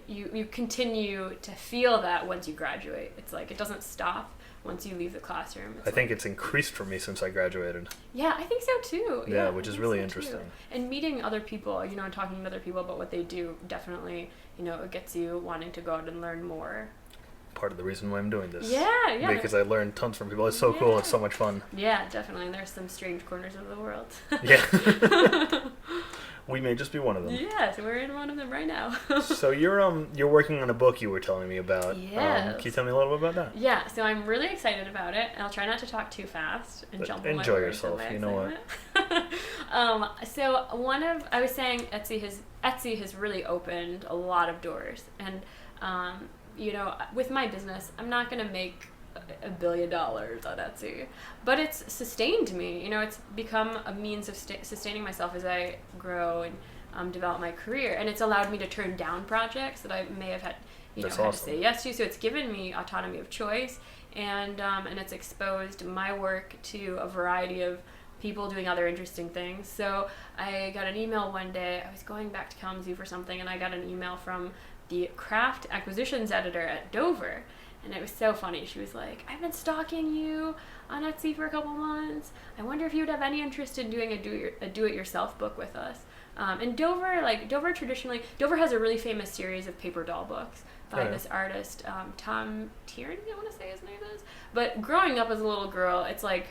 you continue to feel that once you graduate. It's like, it doesn't stop once you leave the classroom. I think it's increased for me since I graduated. Yeah, I think so too. Yeah, which is really interesting. And meeting other people, and talking to other people about what they do, definitely, it gets you wanting to go out and learn more. Part of the reason why I'm doing this. Yeah. Because I learned tons from people. It's so cool. It's so much fun. Yeah, definitely. And there's some strange corners of the world. Yeah. We may just be one of them. Yes, we're in one of them right now. So you're working on a book you were telling me about. Yes. Can you tell me a little bit about that? Yeah, so I'm really excited about it. I'll try not to talk too fast and jump on my Enjoy words. yourself, you know what. So I was saying Etsy has really opened a lot of doors. And, with my business, I'm not going to make $1 billion on Etsy, but it's sustained me. It's become a means of sustaining myself as I grow and develop my career, and it's allowed me to turn down projects that I may have had to say yes to. So it's given me autonomy of choice, and it's exposed my work to a variety of people doing other interesting things. So I got an email one day. I was going back to Kalamazoo for something, and I got an email from the craft acquisitions editor at Dover. And it was so funny. She was like, I've been stalking you on Etsy for a couple months. I wonder if you would have any interest in doing a do-it-yourself book with us. And Dover traditionally, Dover has a really famous series of paper doll books by this artist, Tom Tierney, I want to say his name is. But growing up as a little girl, it's like,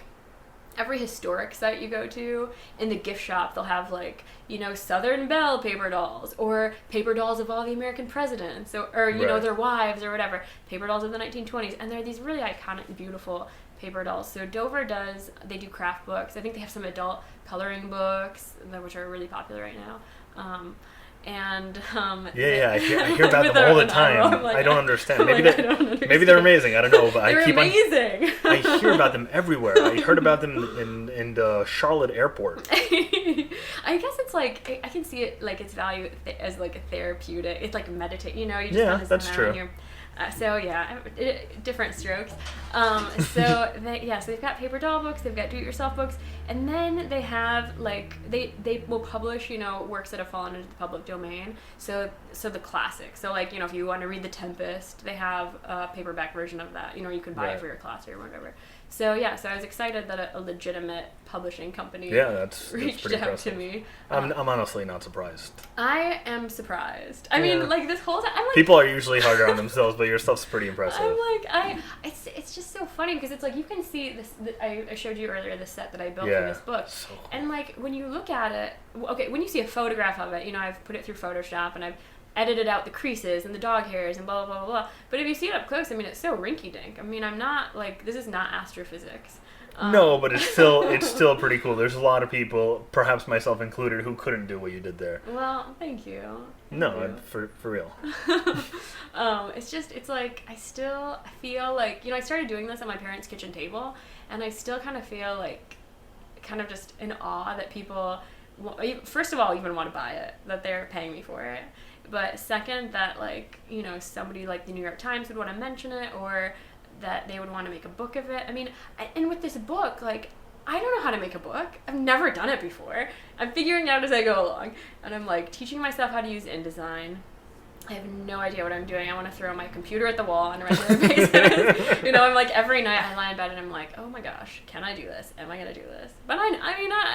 every historic site you go to, in the gift shop, they'll have Southern Belle paper dolls, or paper dolls of all the American presidents, or their wives or whatever, paper dolls of the 1920s, and they're these really iconic, beautiful paper dolls. So Dover they do craft books. I think they have some adult coloring books, which are really popular right now. I hear about them all the time. I don't understand. Maybe they're amazing. I don't know, but they're amazing. I hear about them everywhere. I heard about them in the Charlotte airport. I guess it's like, I can see it like its value as like a therapeutic. It's like meditate. You just that's true. Different strokes. So they've got paper doll books, they've got do-it-yourself books, and then they have they will publish works that have fallen into the public domain. So the classics. So if you want to read The Tempest, they have a paperback version of that. You can buy it for your class or whatever. So yeah, so I was excited that a legitimate publishing company that's reached pretty out impressive. to me. I'm honestly not surprised. I am surprised. I mean, like this whole time, I'm like, people are usually harder on themselves, but your stuff's pretty impressive. I'm like, it's just so funny because it's like you can see this. I showed you earlier the set that I built for this book, so cool. And like when you look at it, okay, when you see a photograph of it, I've put it through Photoshop and I've edited out the creases and the dog hairs and blah blah blah blah. But if you see it up close, I mean, it's so rinky-dink. I mean, I'm not like, this is not astrophysics. No, but it's still pretty cool. There's a lot of people, perhaps myself included, who couldn't do what you did there. Well, thank you. For real. It's like I feel like, I started doing this at my parents' kitchen table, and I still kind of feel like kind of just in awe that people, first of all, even want to buy it, that they're paying me for it. But second, that like, somebody like the New York Times would want to mention it, or that they would want to make a book of it. I mean, and with this book, like, I don't know how to make a book. I've never done it before. I'm figuring it out as I go along. And I'm like teaching myself how to use InDesign. I have no idea what I'm doing. I want to throw my computer at the wall on a regular basis. I'm like, every night I lie in bed and I'm like, oh my gosh, can I do this? Am I going to do this? But I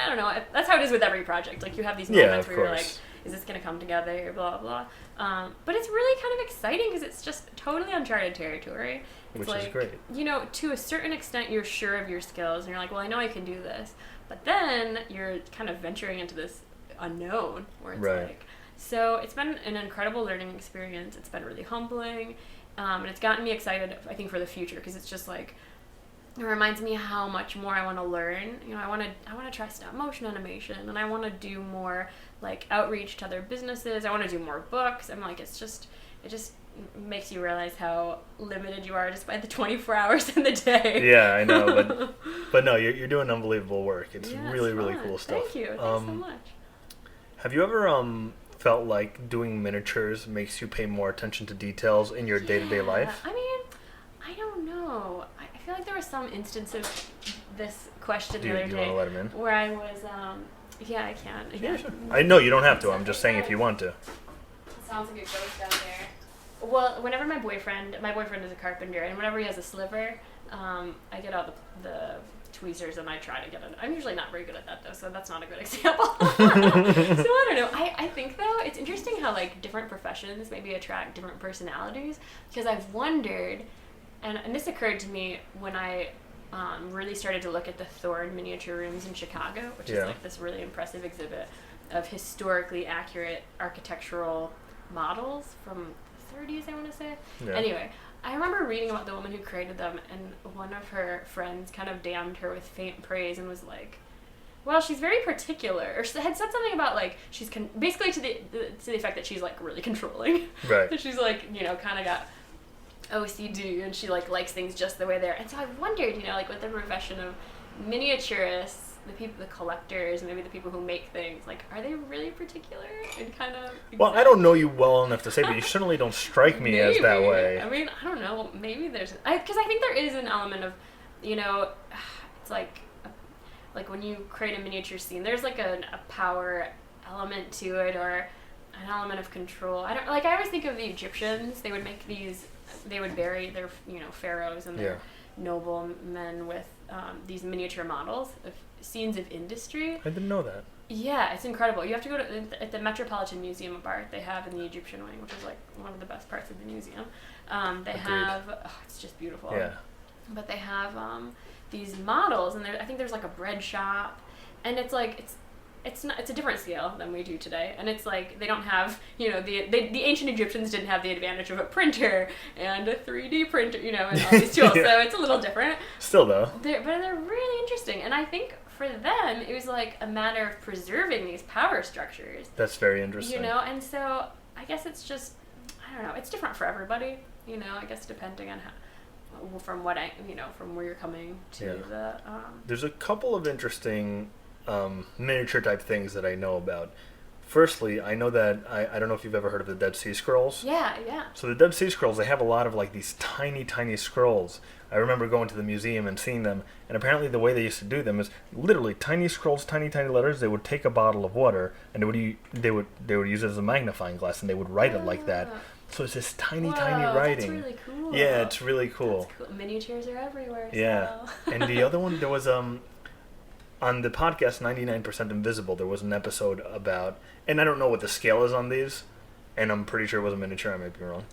don't know. That's how it is with every project. Like, you have these moments where you're like, is this going to come together? Blah, blah. But it's really kind of exciting because it's just totally uncharted territory. It's Which is great. To a certain extent, you're sure of your skills, and you're like, well, I know I can do this. But then you're kind of venturing into this unknown, where it's like, so it's been an incredible learning experience. It's been really humbling, and it's gotten me excited, I think, for the future, because it's just like, it reminds me how much more I want to learn. I want to try stop motion animation, and I want to do more like outreach to other businesses. I want to do more books. I'm like, it just makes you realize how limited you are just by the 24 hours in the day. Yeah, I know, but no, you're doing unbelievable work. It's really cool stuff. Thank you. Thanks so much. Have you ever felt like doing miniatures makes you pay more attention to details in your day-to-day life? I mean, I don't know. I feel like there was some instance of this question the other day. Do you want to let him in? Where I was, yeah, I can. Yeah, sure. I know you don't have to. I'm just saying if you want to. It sounds like a ghost down there. Well, whenever my boyfriend is a carpenter, and whenever he has a sliver, I get out the tweezers and I try to get it. I'm usually not very good at that though, so that's not a good example. So I don't know. I think though, it's interesting how like different professions maybe attract different personalities, because I've wondered, and this occurred to me when I really started to look at the Thorn miniature rooms in Chicago, which is like this really impressive exhibit of historically accurate architectural models from 30s, I want to say. Yeah. Anyway, I remember reading about the woman who created them, and one of her friends kind of damned her with faint praise and was like, well, she's very particular, or she had said something about like she's basically to the effect that she's like really controlling. Right. That she's like, kind of got OCD, and she like likes things just the way they are. And so I wondered, like with the profession of miniaturists, the collectors, maybe the people who make things, like, are they really particular and kind of exact? Well, I don't know you well enough to say, but you certainly don't strike me as that way. I mean, I don't know. Maybe there's, because I think there is an element of, it's like when you create a miniature scene, there's like a power element to it, or an element of control. I always think of the Egyptians. They would make they would bury their, pharaohs and their noble men with these miniature models of scenes of industry. I didn't know that. Yeah, it's incredible. You have to go at the Metropolitan Museum of Art. They have in the Egyptian wing, which is like one of the best parts of the museum. They have, it's just beautiful. Yeah. But they have these models, and I think there's like a bread shop, and it's like it's a different scale than we do today, and it's like they don't have, the ancient Egyptians didn't have the advantage of a printer and a 3D printer, and all these tools, so it's a little different. Still though. But they're really interesting, and I think for them it was like a matter of preserving these power structures. That's very interesting. And so I guess it's just, I don't know, it's different for everybody, I guess depending on how, from what from where you're coming to the. There's a couple of interesting miniature type things that I know about. Firstly, I know that I don't know if you've ever heard of the Dead Sea Scrolls. Yeah. So the Dead Sea Scrolls, they have a lot of like these tiny scrolls. I remember going to the museum and seeing them, and apparently the way they used to do them is literally tiny scrolls, tiny letters. They would take a bottle of water and they would use it as a magnifying glass, and they would write it like that. So it's this tiny Whoa, writing. That's really cool. Yeah, it's really cool. That's cool. Miniatures are everywhere. Yeah. So. And the other one, there was on the podcast 99% Invisible, there was an episode about, and I don't know what the scale is on these, and I'm pretty sure it was a miniature, I might be wrong,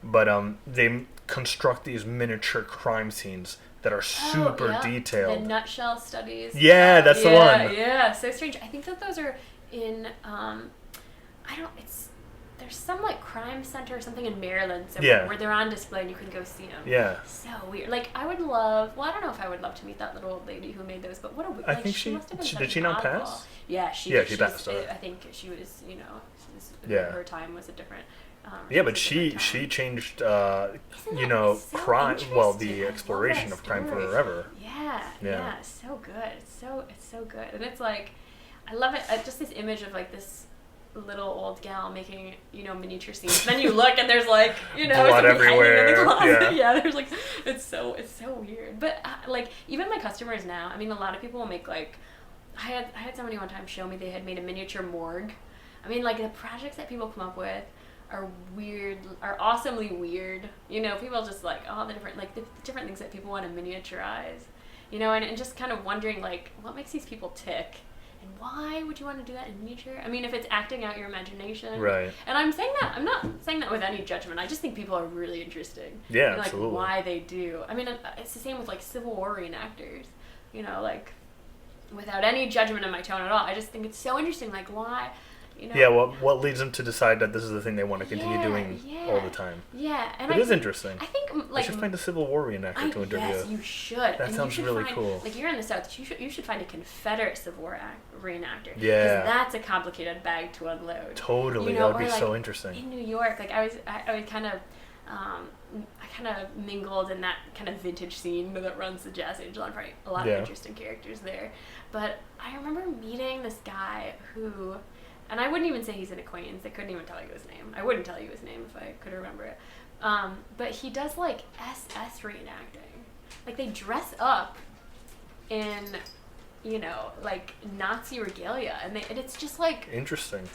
but they construct these miniature crime scenes that are super detailed. The nutshell studies. Yeah, that's the one. Yeah, so strange. I think that those are in, there's some like crime center or something in Maryland somewhere where they're on display and you can go see them. Yeah. So weird. Like I would love, well I don't know if I would love to meet that little old lady who made those, but what a weird, I think she must have been did she not pass? Yeah, she passed. I think she was, her time was a different but she changed, so crime. Well, the exploration of crime forever. Yeah. So good. It's so good, and it's like, I love it. Just this image of like this little old gal making miniature scenes. Then you look and there's like blood everywhere. In the closet. Yeah, there's like it's so weird. But like even my customers now, I mean, a lot of people will make like. I had somebody one time show me they had made a miniature morgue. I mean, like the projects that people come up with are weird, are awesomely weird. People just like all the different things that people want to miniaturize. And just kind of wondering like what makes these people tick, and why would you want to do that in miniature? I mean, if it's acting out your imagination, right? And I'm not saying that with any judgment. I just think people are really interesting. Yeah, and, absolutely. Why they do. I mean, it's the same with like Civil War reenactors. Like. Without any judgment in my tone at all, I just think it's so interesting. Like, why, Yeah, what leads them to decide that this is the thing they want to continue doing all the time? Yeah, and it is interesting. I think I should find a Civil War reenactor to interview. Yes, you should. That sounds really cool. Like you're in the South, you should find a Confederate Civil War reenactor. Yeah, because that's a complicated bag to unload. Totally, that would be so interesting. In New York, like I would kind of. I kind of mingled in that kind of vintage scene that runs the Jazz Angel. I'm probably a lot of interesting characters there. But I remember meeting this guy who, and I wouldn't even say he's an acquaintance. I couldn't even tell you his name. I wouldn't tell you his name if I could remember it. But he does like SS reenacting. Like they dress up in, like Nazi regalia, and it's just like interesting.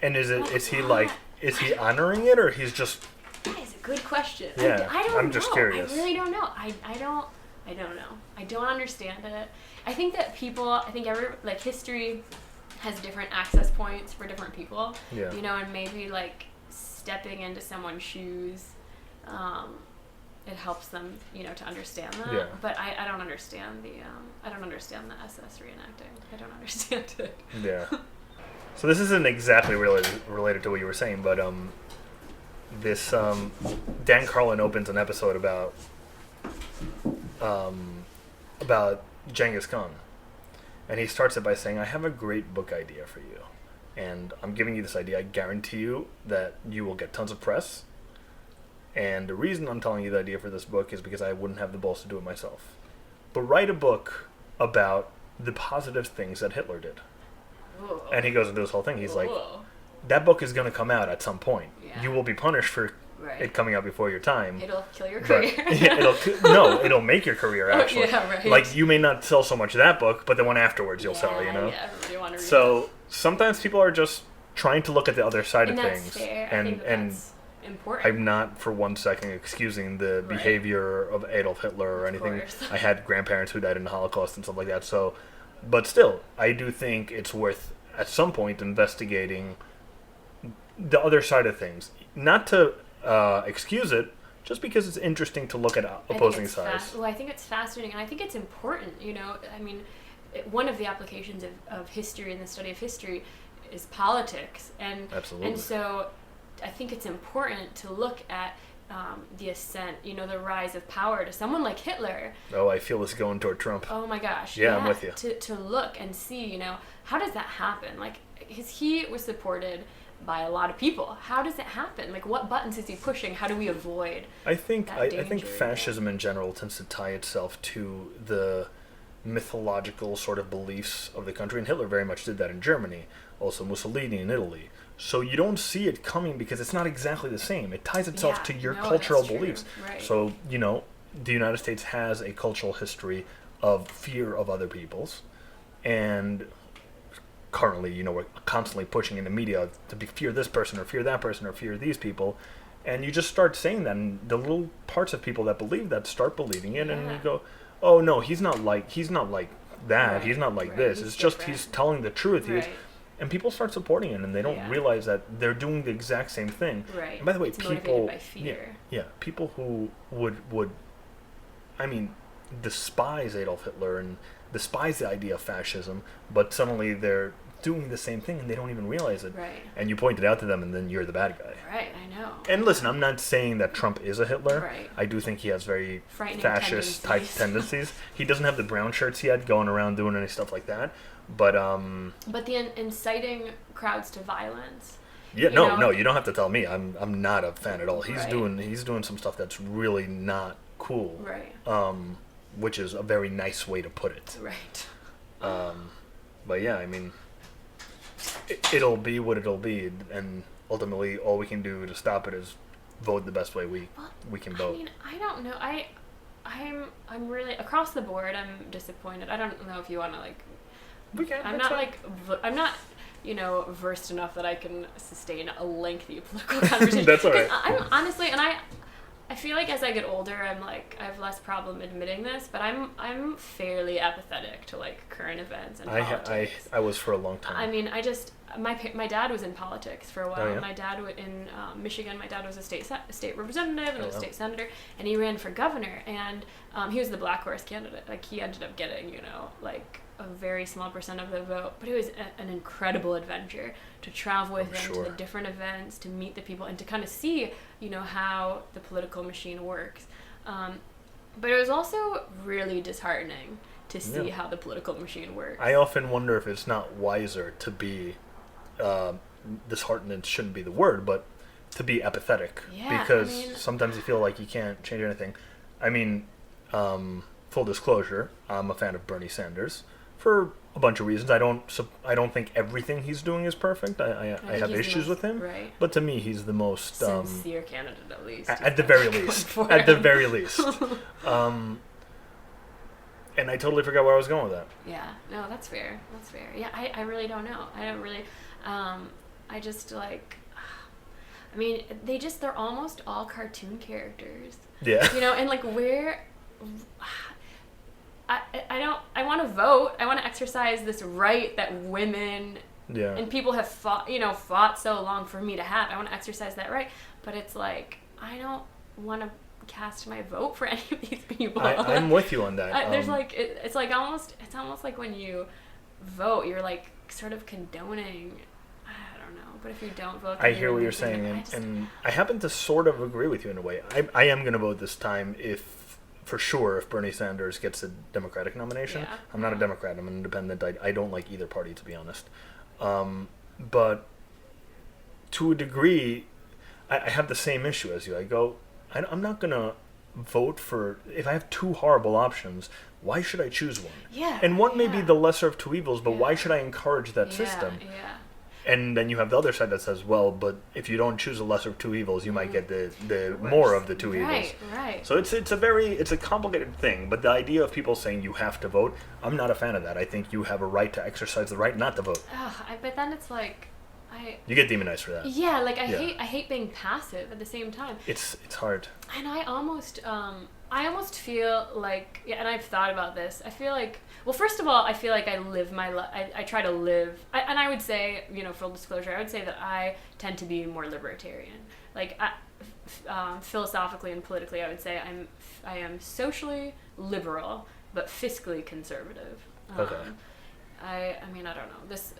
And is he honoring it, or he's just? That is a good question. Yeah, I'm just curious. I really don't know. I don't know. I don't understand it. I think that history has different access points for different people. Yeah. And maybe like stepping into someone's shoes, it helps them, to understand that. Yeah. But I don't understand the SS reenacting. I don't understand it. Yeah. So this isn't exactly related to what you were saying, but this Dan Carlin opens an episode about Genghis Khan, and he starts it by saying, "I have a great book idea for you, and I'm giving you this idea. I guarantee you that you will get tons of press. And the reason I'm telling you the idea for this book is because I wouldn't have the balls to do it myself. But write a book about the positive things that Hitler did." Whoa. And he goes into this whole thing. He's like, Whoa. that book is going to come out at some point. Yeah. You will be punished for it coming out before your time. It'll kill your career. It'll make your career, actually. Oh, yeah, right. Like, you may not sell so much of that book, but the one afterwards you'll sell, Yeah, everybody want to read So sometimes people are just trying to look at the other side of that's things. Fair. And I think that's important. I'm not for one second excusing the behavior of Adolf Hitler or anything. I had grandparents who died in the Holocaust and stuff like that. So, but still, I do think it's worth, at some point, investigating the other side of things. Not to excuse it, just because it's interesting to look at opposing sides. I think it's fascinating, and I think it's important. I mean, one of the applications of history and the study of history is politics, and absolutely. And so I think it's important to look at the ascent, the rise of power to someone like Hitler. Oh, I feel this going toward Trump. Oh my gosh. Yeah, I'm with you. To look and see, how does that happen? Like, he was supported by a lot of people. How does it happen? Like, what buttons is he pushing? How do we avoid I think fascism in general tends to tie itself to the mythological sort of beliefs of the country, and Hitler very much did that in Germany, also Mussolini in Italy. So you don't see it coming because it's not exactly the same. It ties itself to your cultural beliefs. Right. So, the United States has a cultural history of fear of other people's, and currently, we're constantly pushing in the media to fear this person or fear that person or fear these people, And you just start saying that, and the little parts of people that believe that start believing it, and Yeah. you go, "Oh no, he's not like that. Right, He's not like right. this. He's It's just different." he's telling the truth." Right. And people start supporting it, and they don't Yeah. realize that they're doing the exact same thing. Right. And by the way, It's people, motivated by fear. yeah, people who would, I mean, despise Adolf Hitler and despise the idea of fascism, but suddenly they're doing the same thing and they don't even realize it. Right. And you point it out to them, and then you're the bad guy. Right, I know. And listen, I'm not saying that Trump is a Hitler. Right. I do think he has very Frightening fascist type tendencies. tendencies. He doesn't have the brown shirts yet, going around doing any stuff like that. But But the inciting crowds to violence. yeah, You no, know? you don't have to tell me. I'm not a fan at all. He's Right. doing some stuff that's really not cool. Right. Which is a very nice way to put it. Right. But yeah, I mean, it'll be what it'll be, and ultimately, all we can do to stop it is vote the best way we can vote. I mean, I don't know. I'm really across the board. I'm disappointed. I don't know if you want to like. We can. I'm that's not fine. like I'm not versed enough that I can sustain a lengthy political conversation. That's all 'Cause right. I'm honestly, and I feel like as I get older, I have less problem admitting this, but I'm fairly apathetic to like current events and politics. I was for a long time. I mean, my dad was in politics for a while. Oh, yeah? My dad in Michigan. My dad was a state representative and Oh, a wow. state senator, and he ran for governor. And he was the black horse candidate. Like he ended up getting like a very small % of the vote. But it was an incredible adventure to travel with him to the different events, to meet the people, and to kind of see how the political machine works. But it was also really disheartening to see how the political machine works. I often wonder if it's not wiser to be disheartened shouldn't be the word, but to be apathetic. Yeah, because I mean, sometimes you feel like you can't change anything. I mean, full disclosure, I'm a fan of Bernie Sanders for a bunch of reasons. I don't think everything he's doing is perfect. I think have he's the issues most- with him. right. But to me, he's the most sincere candidate, at least. at the very Going least. for At the him. very least. And I totally forgot where I was going with that. Yeah, no, that's fair. That's fair. Yeah, I really don't know. I don't really. I just like. I mean, they're almost all cartoon characters. Yeah. And like where. I want to vote. I want to exercise this right that women Yeah. and people have fought so long for me to have. I want to exercise that right, but it's like I don't want to cast my vote for any of these people. I'm with you on that. There's like it's almost like when you vote, you're like sort of condoning. I don't know, but if you don't vote, then I hear what you're saying, and I happen to sort of agree with you in a way. I am going to vote this time for sure if Bernie Sanders gets a Democratic nomination. Yeah. I'm not a Democrat. I'm an independent. I don't like either party, to be honest. But to a degree, I have the same issue as you. I go, I'm not going to vote for... If I have two horrible options, why should I choose one? Yeah. And one may be yeah. the lesser of two evils, but why Yeah. should I encourage that system? Yeah. And then you have the other side that says, well, but if you don't choose the lesser of two evils, you might get the more of the two evils. Right. So it's a complicated thing. But the idea of people saying you have to vote, I'm not a fan of that. I think you have a right to exercise the right not to vote. But then it's like, You get demonized for that. Yeah, like I hate being passive at the same time. It's hard. And I almost feel like, and I've thought about this. I feel like, well, first of all, I feel like I live my life. I try to live, and I would say, full disclosure, I would say that I tend to be more libertarian. Like, philosophically and politically, I would say I am socially liberal, but fiscally conservative. Okay. I mean, I don't know. This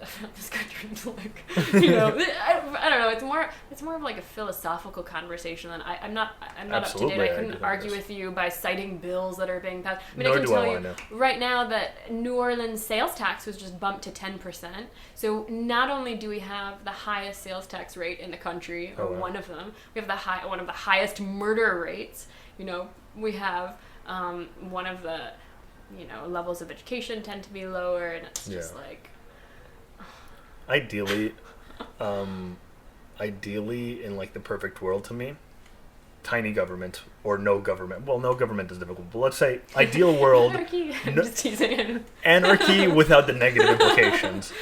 country is like, I don't know. It's more of like a philosophical conversation than I'm not Absolutely, up to date. I I couldn't do argue this. with you by citing bills that are being passed. I mean, Nor I can do I tell you wanna know. right now that New Orleans sales tax was just bumped to 10%. So not only do we have the highest sales tax rate in the country, or one of them, we have one of the highest murder rates. We have one of the levels of education tend to be lower, and it's just like... Ideally, in like the perfect world to me, tiny government or no government. Well, no government is difficult, but let's say ideal world... Anarchy. I'm just teasing. Anarchy without the negative implications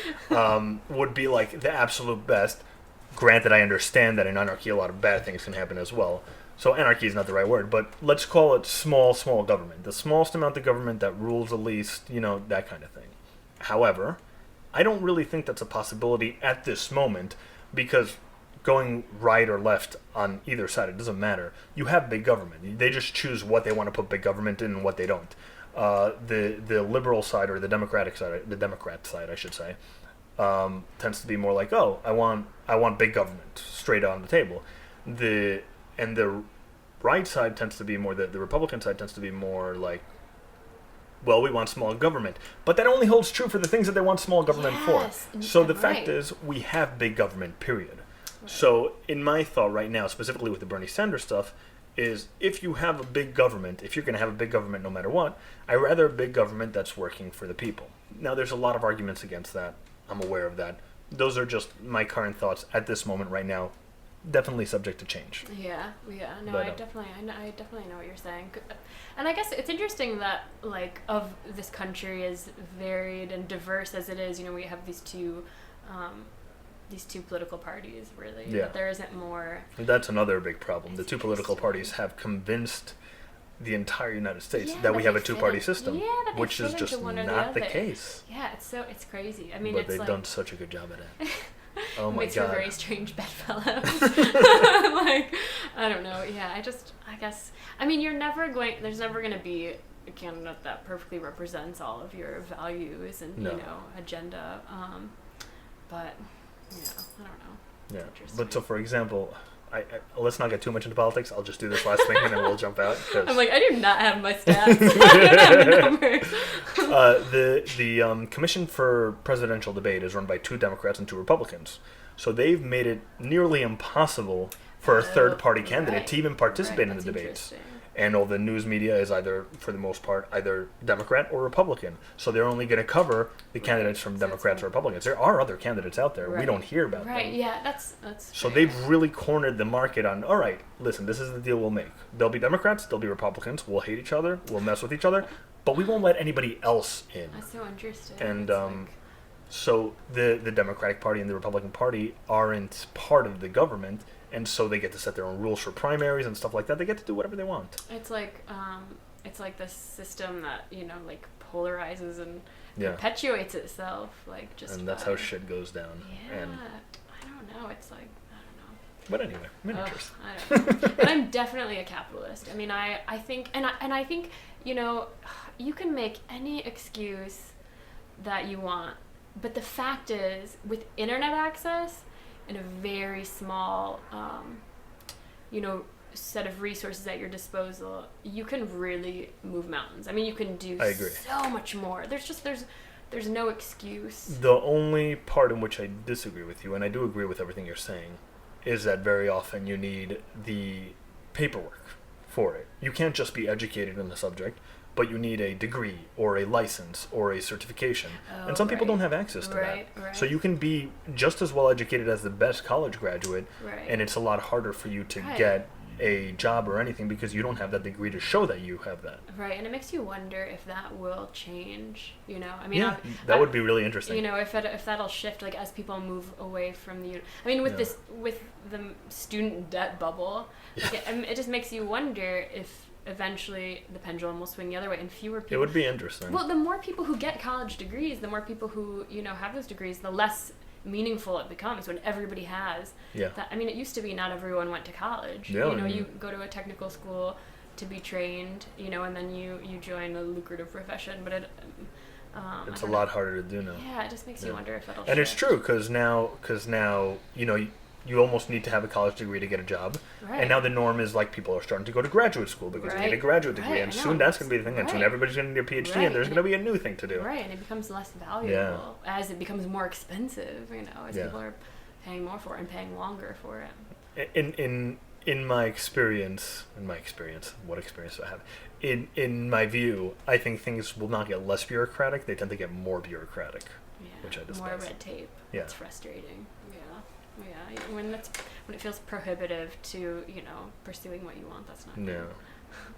would be like the absolute best. Granted, I understand that in anarchy a lot of bad things can happen as well. So anarchy is not the right word, but let's call it small government. The smallest amount of government that rules the least, that kind of thing. However, I don't really think that's a possibility at this moment, because going right or left on either side, it doesn't matter. You have big government. They just choose what they want to put big government in and what they don't. The liberal side, or the Democrat side, I should say, tends to be more like, oh, I want big government straight on the table. The right side tends to be more, the Republican side tends to be more like, well, we want small government. But that only holds true for the things that they want small government for. So the fact is, we have big government, period. Right. So in my thought right now, specifically with the Bernie Sanders stuff, is if you have a big government, if you're going to have a big government no matter what, I'd rather a big government that's working for the people. Now, there's a lot of arguments against that. I'm aware of that. Those are just my current thoughts at this moment right now. Definitely subject to change. Yeah. No, but, I definitely know what you're saying. And I guess it's interesting that, like, of this country as varied and diverse as it is, we have these two political parties, really. Yeah. But there isn't more. And that's another big problem. The two political parties have convinced the entire United States that we have a two-party system, which is just not the case. Yeah, it's crazy. I mean, but they've done such a good job at it. Oh my makes God. for very strange bedfellows. Like, I don't know. Yeah, I guess. I mean, there's never going to be a candidate that perfectly represents all of your values and agenda. But I don't know. Yeah, but so for example, I let's not get too much into politics. I'll just do this last thing and then we'll jump out. I'm like, I do not have my stats. I don't have the numbers. The Commission for Presidential Debate is run by 2 Democrats and 2 Republicans. So they've made it nearly impossible for a third-party candidate to even participate in the debates. And all the news media is either, for the most part, either Democrat or Republican. So they're only going to cover the candidates from Democrats or Republicans. There are other candidates out there. We don't hear about them. Right, yeah, that's So they've really cornered the market on, all right, listen, this is the deal we'll make. There'll be Democrats, there'll be Republicans. We'll hate each other. We'll mess with each other. But we won't let anybody else in. That's so interesting. And so the Democratic Party and the Republican Party aren't part of the government. And so they get to set their own rules for primaries and stuff like that. They get to do whatever they want. It's like this system that like polarizes and perpetuates itself, like just. And that's how shit goes down. Yeah, and I don't know. It's like I don't know. But anyway, miniatures. I don't know. But I'm definitely a capitalist. I mean, I think I think you can make any excuse that you want, but the fact is, with internet access and a very small, set of resources at your disposal, you can really move mountains. I mean, you can do so much more. There's no excuse. The only part in which I disagree with you, and I do agree with everything you're saying, is that very often you need the paperwork for it. You can't just be educated in the subject, but you need a degree or a license or a certification. And some people don't have access to that. Right. So you can be just as well educated as the best college graduate, and it's a lot harder for you to get a job or anything because you don't have that degree to show that you have that. Right, and it makes you wonder if that will change, I mean, that would be really interesting. If that'll shift, like, as people move away from the, I mean, with the student debt bubble, it just makes you wonder if eventually the pendulum will swing the other way and fewer people. It would be interesting. Well, the more people who get college degrees, the more people who, have those degrees, the less meaningful it becomes when everybody has. That, I mean, it used to be not everyone went to college. You go to a technical school to be trained, and then you join a lucrative profession, but it's a lot harder to do now. Yeah, it just makes you wonder if it'll shift. It's true, because now, you almost need to have a college degree to get a job. Right. And now the norm is, like, people are starting to go to graduate school because they need a graduate degree. And soon that's going to be the thing. And soon everybody's going to need a PhD and there's going to be a new thing to do. Right, and it becomes less valuable as it becomes more expensive, as people are paying more for it and paying longer for it. In my experience, what experience do I have? In my view, I think things will not get less bureaucratic. They tend to get more bureaucratic, which I despise. More red tape. Yeah. It's frustrating. Yeah, when it feels prohibitive to, pursuing what you want, that's not good.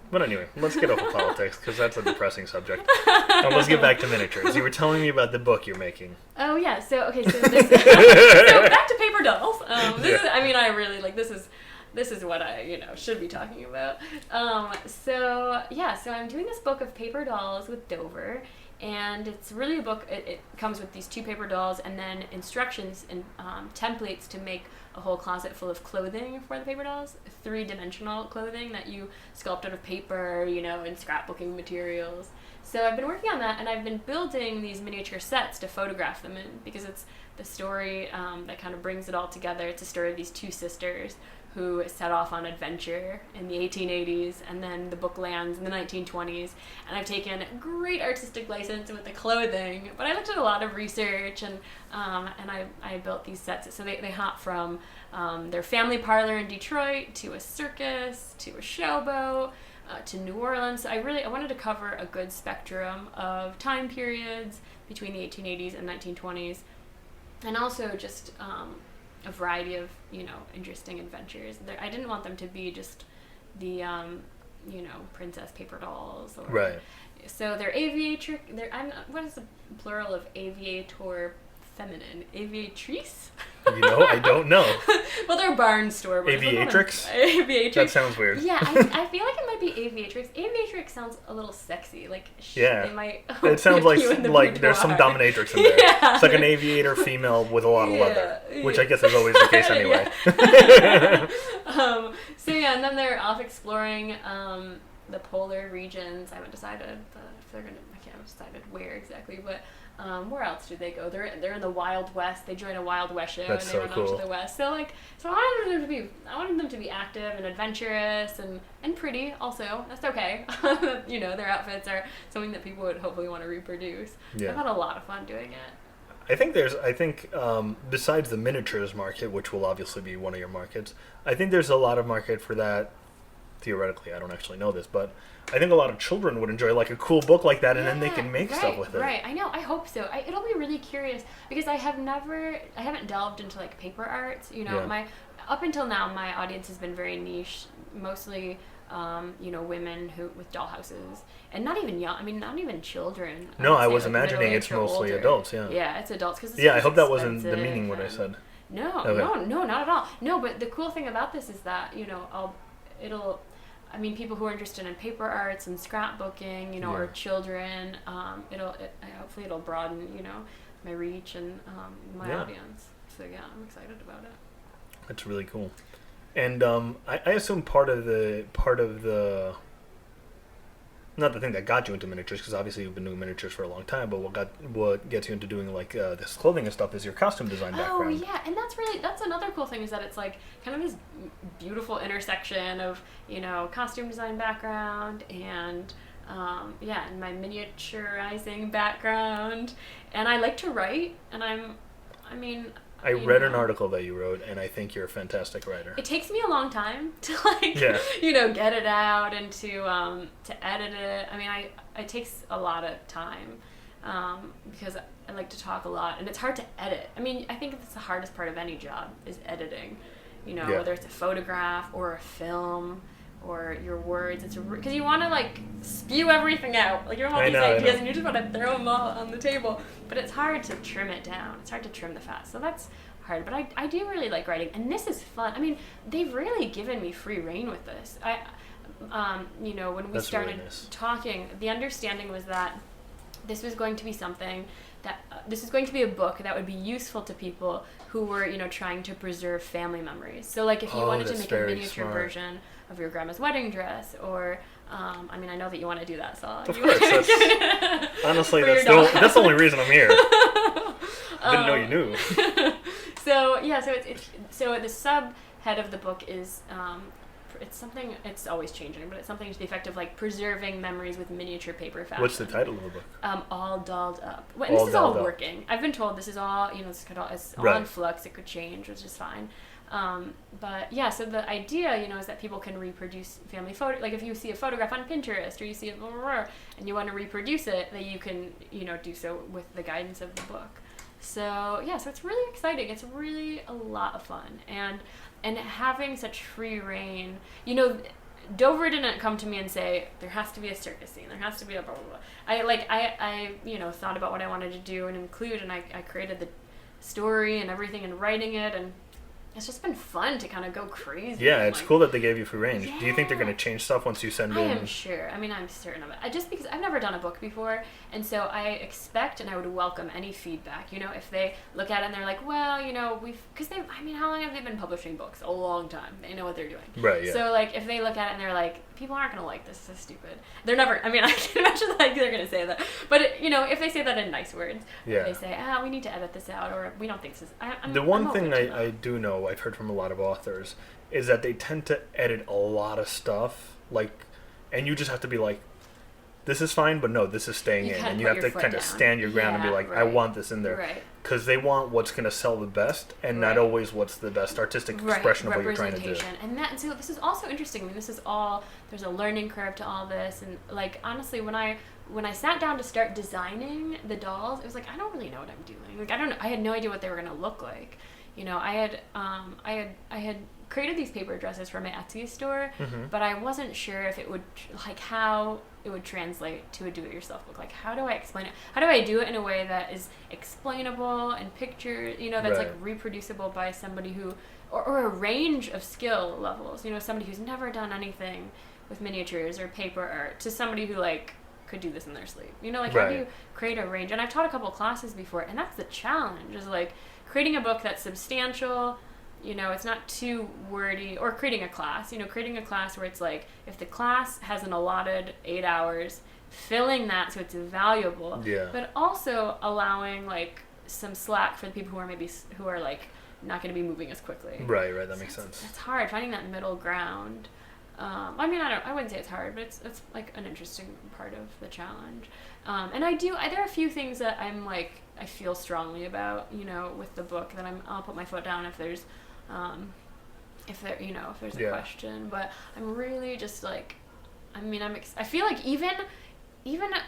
But anyway, let's get off of politics, because that's a depressing subject. And let's get back to miniatures. You were telling me about the book you're making. Oh, yeah. So back to paper paper dolls. I really like this is what I should be talking about. So I'm doing this book of paper dolls with Dover, and it's really a book. It comes with these 2 paper dolls and then instructions and templates to make a whole closet full of clothing for the paper dolls, 3-dimensional clothing that you sculpt out of paper, and scrapbooking materials. So I've been working on that, and I've been building these miniature sets to photograph them in, because it's the story that kind of brings it all together. It's a story of these 2 sisters who set off on adventure in the 1880s, and then the book lands in the 1920s, and I've taken great artistic license with the clothing, but I looked at a lot of research, and I built these sets. So they hop from their family parlor in Detroit to a circus to a showboat to New Orleans. So I wanted to cover a good spectrum of time periods between the 1880s and 1920s, and also just a variety of interesting adventures. I didn't want them to be just the princess paper dolls, or right. So they're aviatrix. What is the plural of aviator feminine? Aviatrice? I don't know. Well, they're barnstormers. Aviatrix? Aviatrix. That sounds weird. Yeah, I feel like it might be aviatrix. Aviatrix sounds a little sexy. Like, they might. It sounds like there's some dominatrix in there. Yeah. It's like an aviator female with a lot of leather, which I guess is always the case anyway. And then they're off exploring the polar regions. I haven't decided if they're gonna. I haven't decided where exactly, but. Where else do they go? They're in the Wild West. They join a Wild West show. That's and they so run cool. off to the West. So I wanted them to be active and adventurous and pretty also. That's okay. Their outfits are something that people would hopefully want to reproduce. Yeah. I've had a lot of fun doing it. I think besides the miniatures market, which will obviously be one of your markets, I think there's a lot of market for that. Theoretically, I don't actually know this, but I think a lot of children would enjoy like a cool book like that, and then they can make stuff with it. Right, I know. I hope so. It'll be really curious, because I haven't delved into like paper arts. Up until now, my audience has been very niche, mostly women with doll houses, and not even young. I mean, not even children. No, I was imagining it's mostly adults. Yeah. Yeah, it's adults because I hope that wasn't the meaning what I said. No, okay. no, not at all. No, but the cool thing about this is that people who are interested in paper arts and scrapbooking, or children, hopefully it'll broaden, my reach and my audience. So yeah, I'm excited about it. That's really cool. And I assume part of the not the thing that got you into miniatures, because obviously you've been doing miniatures for a long time, but what gets you into doing like this clothing and stuff is your costume design background. Oh yeah, and that's another cool thing, is that it's like kind of this beautiful intersection of costume design background and and my miniaturizing background, and I like to write, and I read an article that you wrote, and I think you're a fantastic writer. It takes me a long time to get it out and to edit it. It takes a lot of time because I like to talk a lot, and it's hard to edit. I think it's the hardest part of any job is editing. Whether it's a photograph or a film or your words, it's because you want to spew everything out. You don't want these ideas, and you just want to throw them all on the table. But it's hard to trim it down. It's hard to trim the fat. So that's hard. But I do really like writing, and this is fun. They've really given me free reign with this. When we started talking, the understanding was that this was going to be something that this is going to be a book that would be useful to people who were, trying to preserve family memories. So, if you wanted to make a miniature version of your grandma's wedding dress, or, I know that you want to do that, so... Of course, honestly, that's the only reason I'm here. I didn't know you knew. So the subhead of the book is... it's something, it's always changing, but it's something to the effect of preserving memories with miniature paper fashion. What's the title of the book? All Dolled Up. And this is all working. I've been told this is all, it's all in flux. It could change, which is fine. So the idea, is that people can reproduce family photo. If you see a photograph on Pinterest, or you see it, and you want to reproduce it, that you can, do so with the guidance of the book. So it's really exciting. It's really a lot of fun, and having such free reign, Dover didn't come to me and say there has to be a circus scene, there has to be a blah blah blah. I thought about what I wanted to do and include, and I created the story and everything and writing it, and it's just been fun to kind of go crazy. Yeah, it's like, cool that they gave you free range. Yeah. Do you think they're going to change stuff once you send in? I am sure. I mean, I'm certain of it. Just because I've never done a book before, and so I expect and I would welcome any feedback. You know, if they look at it and they're like, well, you know, because I mean, how long have they been publishing books? A long time. They know what they're doing. Right, yeah. So, like, if they look at it and they're like, people aren't going to like this. This is stupid. They're never, I mean, I can imagine like they're going to say that. But, you know, if they say that in nice words, yeah. they say, we need to edit this out, or we don't think this is, The one thing I do know, I've heard from a lot of authors, is that they tend to edit a lot of stuff, like, and you just have to be like, this is fine, but no, this is staying in, and you have to kind of stand your ground and be like, I want this in there, right? Because they want what's going to sell the best, and not always what's the best artistic expression of what you're trying to do. And so this is also interesting. I mean, this is all, there's a learning curve to all this, and like honestly, when I sat down to start designing the dolls, it was like I don't really know what I'm doing. Like I had no idea what they were going to look like. You know, I had created these paper dresses for my Etsy store, but I wasn't sure if it would, like, how it would translate to a do-it-yourself book. Like, how do I explain it? How do I do it in a way that is explainable and picture, you know, that's like reproducible by somebody who, or a range of skill levels, you know, somebody who's never done anything with miniatures or paper art to somebody who like could do this in their sleep. You know, like how do you create a range? And I've taught a couple classes before, and that's the challenge, is like creating a book that's substantial, you know, it's not too wordy, or creating a class where it's like, if the class has an allotted 8 hours, filling that so it's valuable, but also allowing like some slack for the people who are like not going to be moving as quickly. Right, that makes sense. It's hard finding that middle ground. I mean, I wouldn't say it's hard, but it's like an interesting part of the challenge. And there are a few things that I'm like, I feel strongly about, you know, with the book that I'll put my foot down if there's a question, but I'm really just like, I mean, I feel like even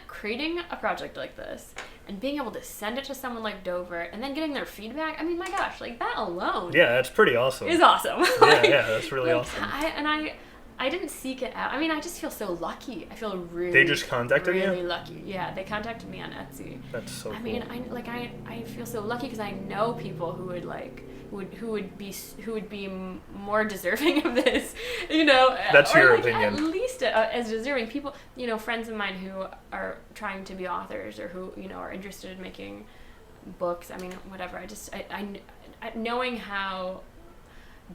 creating a project like this and being able to send it to someone like Dover and then getting their feedback, I mean, my gosh, like that alone. Yeah, that's pretty awesome. Is awesome. Yeah, that's really awesome. I didn't seek it out. I mean, I just feel so lucky. I feel really. They just contacted you? Really lucky. Yeah, they contacted me on Etsy. That's so cool. I mean, I feel so lucky because I know people who would like who would be more deserving of this, you know. That's your like, opinion. At least as deserving people, you know, friends of mine who are trying to be authors or who, you know, are interested in making books. I mean, whatever. I knowing how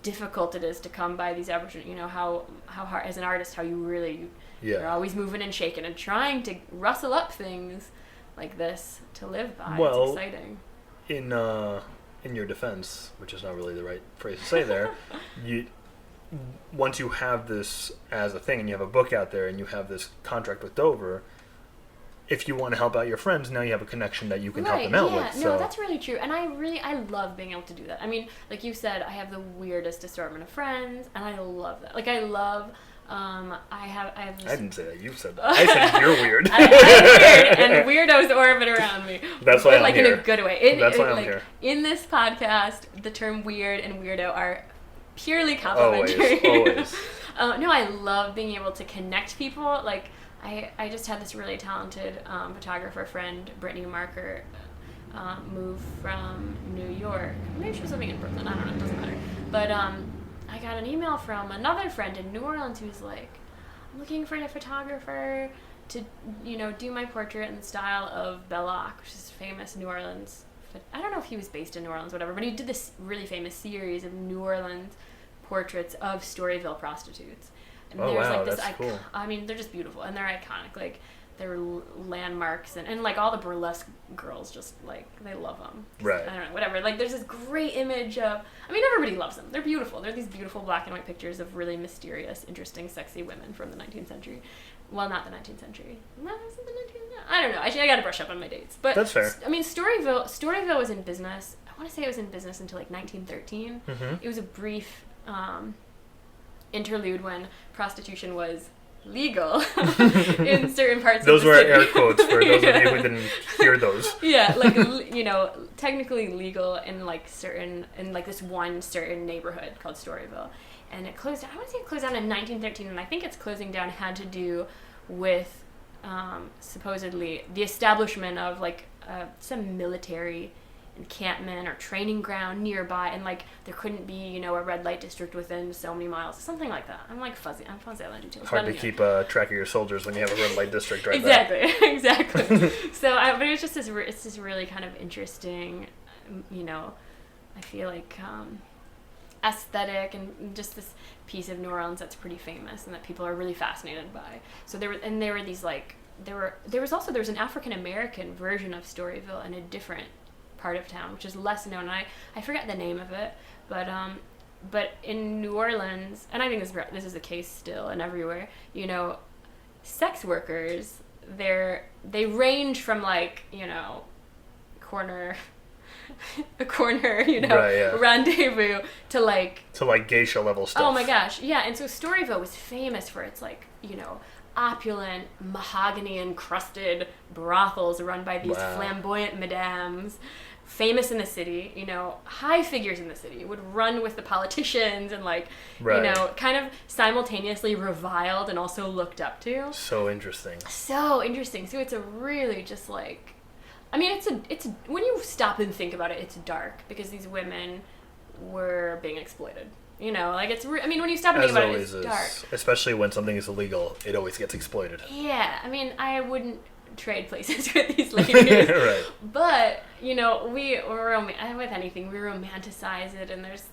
difficult it is to come by these opportunities, you know, how hard as an artist, how you really you're always moving and shaking and trying to rustle up things like this to live by. It's exciting. In your defense, which is not really the right phrase to say there, once you have this as a thing and you have a book out there and you have this contract with Dover, if you want to help out your friends, now you have a connection that you can help them out with. No, that's really true. And I love being able to do that. I mean, like you said, I have the weirdest assortment of friends, and I love that. Like, I love, I have this... I didn't say that. You said that. I said you're weird. I'm weird, and weirdos orbit around me. That's why I'm like, here. In a good way. That's why I'm here. In this podcast, the term weird and weirdo are purely complimentary. Always. No, I love being able to connect people. Like, I just had this really talented photographer friend, Brittany Marker, move from New York. Maybe she was living in Brooklyn. I don't know. It doesn't matter. But I got an email from another friend in New Orleans who was like, I'm looking for a photographer to, you know, do my portrait in the style of Belloc, which is famous New Orleans. I don't know if he was based in New Orleans or whatever, but he did this really famous series of New Orleans portraits of Storyville prostitutes. And there's like this cool. I mean, they're just beautiful and they're iconic. Like, they're landmarks and like all the burlesque girls just like they love them. Right. I don't know, whatever. Like, there's this great image of. I mean, everybody loves them. They're beautiful. They're these beautiful black and white pictures of really mysterious, interesting, sexy women from the 19th century. Well, not the 19th century. No, is it the 19th? I don't know. Actually, I got to brush up on my dates. But that's fair. I mean, Storyville was in business. I want to say it was in business until like 1913. Mm-hmm. It was a brief. Interlude when prostitution was legal in certain parts those of the were city. air quotes for those of you who didn't hear those. Yeah, like, you know, technically legal in like this one certain neighborhood called Storyville, and it closed down. I want to say it closed down in 1913, and I think its closing down had to do with supposedly the establishment of like some military encampment or training ground nearby, and like there couldn't be, you know, a red light district within so many miles, something like that. I'm fuzzy on the details. Hard to keep track of your soldiers when you have a red light district right Exactly. So but it was just it's this really kind of interesting, you know, I feel like aesthetic and just this piece of New Orleans that's pretty famous and that people are really fascinated by. So there was an African American version of Storyville in a different part of town, which is less known. And I forget the name of it, but in New Orleans, and I think this is the case still and everywhere, you know, sex workers, they range from like, you know, a corner, you know, right, yeah. rendezvous to like geisha level stuff. Oh my gosh, yeah. And so Storyville was famous for its like, you know, opulent, mahogany encrusted brothels run by these flamboyant madames, famous in the city, you know, high figures in the city, would run with the politicians and like, you know, kind of simultaneously reviled and also looked up to. So interesting. So it's a really just like, I mean, it's when you stop and think about it, it's dark because these women were being exploited. You know, like I mean, when you stop and think about it, it's dark. Especially when something is illegal, it always gets exploited. Yeah, I mean, I wouldn't trade places with these ladies. Right. But, you know, with anything, we romanticize it, and there's,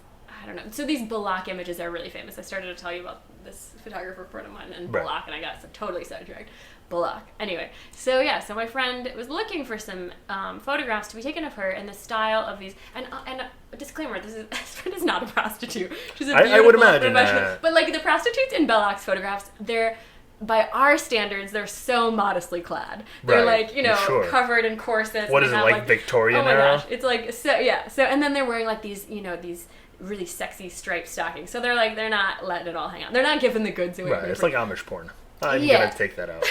I don't know. So these Balak images are really famous. I started to tell you about this photographer friend of mine and Balak, and I got totally sidetracked. Balak. Anyway, so my friend was looking for some photographs to be taken of her in the style of these, and a disclaimer: this friend is not a prostitute. She's a beautiful, I would imagine that. But like the prostitutes in Balak's photographs, they're, by our standards, they're so modestly clad. They're like, you know, covered in corsets. What is it, like Victorian era? Oh my gosh, it's like so and then they're wearing like these, you know, these really sexy striped stockings. So they're not letting it all hang out. They're not giving the goods away. Right, it's like Amish porn. I'm gonna take that out.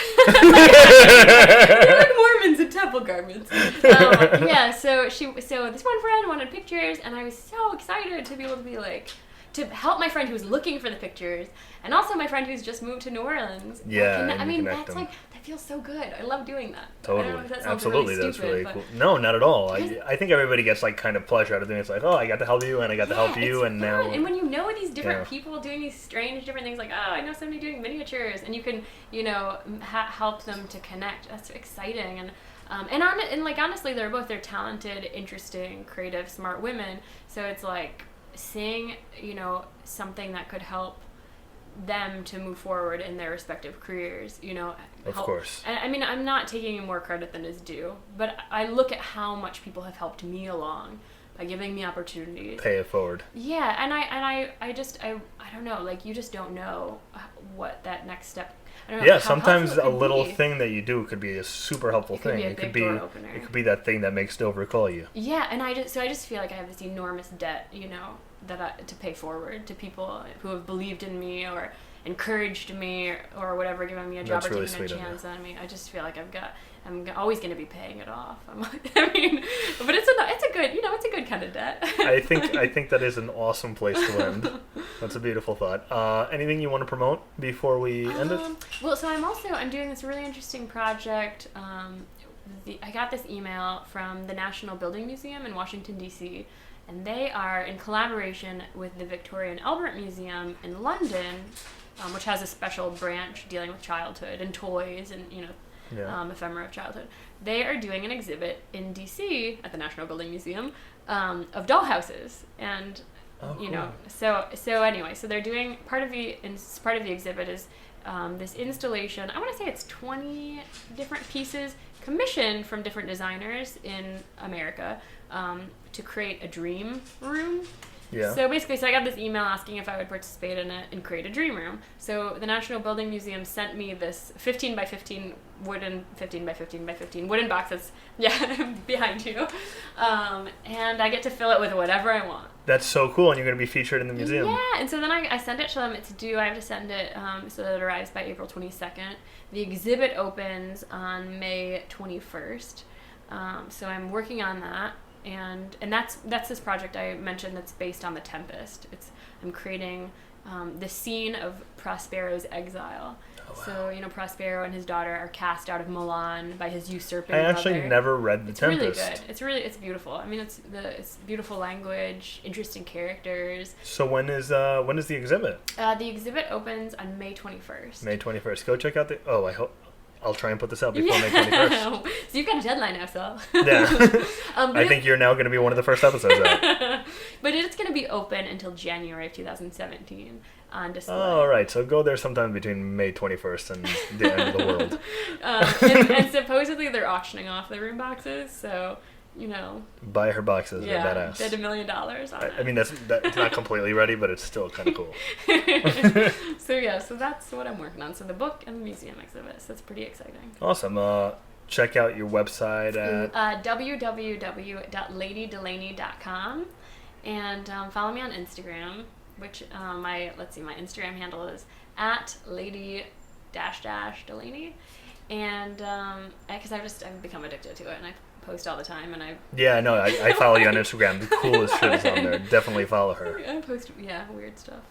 They're like Mormons in temple garments. So this one friend wanted pictures, and I was so excited to be able to be like, to help my friend who was looking for the pictures, and also my friend who's just moved to New Orleans. Yeah, I mean, that's like, that feels so good. I love doing that. Totally, I don't know if that sounds absolutely, really that's stupid, really cool. No, not at all. I think everybody gets like kind of pleasure out of doing it. It's like, oh, I got to help you, and I got to help you, and fun. now. And when you know these different people doing these strange different things, like, oh, I know somebody doing miniatures, and you can, you know, help them to connect. That's exciting, and honestly, they're talented, interesting, creative, smart women. So it's like seeing, you know, something that could help them to move forward in their respective careers, you know. Of course. And I mean, I'm not taking more credit than is due, but I look at how much people have helped me along by giving me opportunities. Pay it forward. Yeah, and I don't know, like, you just don't know what that next step. I don't know, yeah, sometimes a little thing that you do could be a super helpful thing. It could be that thing that makes Dover call you. Yeah, and I just feel like I have this enormous debt, you know, to pay forward to people who have believed in me or encouraged me or whatever, given me a job or taking a chance on me. I just feel like I'm always going to be paying it off. I mean, but it's a good, you know, it's a good kind of debt. I think that is an awesome place to end. That's a beautiful thought. Anything you want to promote before we end it? Well, so I'm doing this really interesting project. I got this email from the National Building Museum in Washington, D.C., and they are in collaboration with the Victoria and Albert Museum in London, which has a special branch dealing with childhood and toys and, you know, ephemera of childhood. They are doing an exhibit in D.C. at the National Building Museum of dollhouses, and you know, so anyway, so they're doing part of the exhibit is this installation. I want to say it's 20 different pieces commissioned from different designers in America to create a dream room. Yeah. So basically, I got this email asking if I would participate in it and create a dream room. So the National Building Museum sent me this 15 by 15 wooden boxes, behind you, and I get to fill it with whatever I want. That's so cool, and you're going to be featured in the museum. Yeah, and so then I send it to them. It's due. I have to send it so that it arrives by April 22nd. The exhibit opens on May 21st. So I'm working on that. And that's this project I mentioned that's based on The Tempest. I'm creating the scene of Prospero's exile. Oh, wow. So, you know, Prospero and his daughter are cast out of Milan by his usurping brother. I actually never read The Tempest. It's really good. It's beautiful. I mean, it's beautiful language, interesting characters. So when is the exhibit? The exhibit opens on May 21st. May 21st. Go check out I'll try and put this out before May 21st. So you've got a deadline now, Sal. Yeah. I think you're now going to be one of the first episodes out. But it's going to be open until January of 2017 on display. Oh, all right. So go there sometime between May 21st and the end of the world. And supposedly they're auctioning off the room boxes, so... You know, buy her boxes. Yeah, they're badass. They had $1 million on it. I mean, it's not completely ready, but it's still kind of cool. So that's what I'm working on. So the book and the museum exhibits. That's pretty exciting. Awesome. Check out your website at www.ladydelaney.com, and follow me on Instagram, which my Instagram handle is @lady_Delaney, and because I've become addicted to it, and I post all the time, and I follow you on Instagram. The coolest shit is on there. Definitely follow her. I post weird stuff.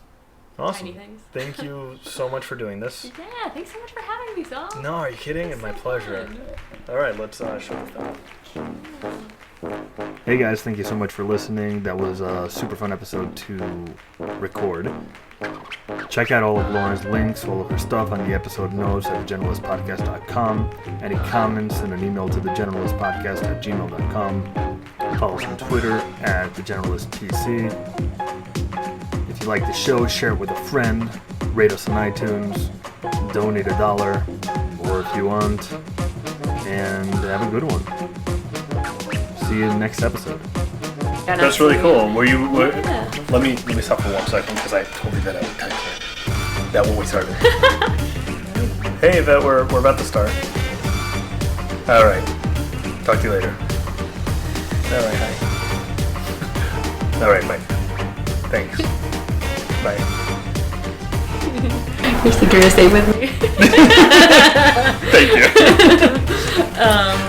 Awesome. Tiny things. Thank you so much for doing this. Yeah, thanks so much for having me, Saul. No, are you kidding? It's my pleasure. All right, let's show this down. Hey guys, thank you so much for listening. That was a super fun episode to record. Check out all of Lauren's links, all of her stuff on the episode notes at thegeneralistpodcast.com. Any comments, send an email to thegeneralistpodcast@gmail.com. Follow us on Twitter at thegeneralistpc. If you like the show, share it with a friend. Rate us on iTunes. Donate $1 or if you want. And have a good one. See you in the next episode. That's really cool. Let me stop for 1 second because I totally did have a time that when we started. Hey, Yvette, we're about to start. All right. Talk to you later. All right, hi. All right, bye. Thanks. Bye. You're so curious to stay with me. Thank you.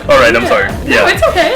All right, I'm sorry. Yeah. No, it's okay.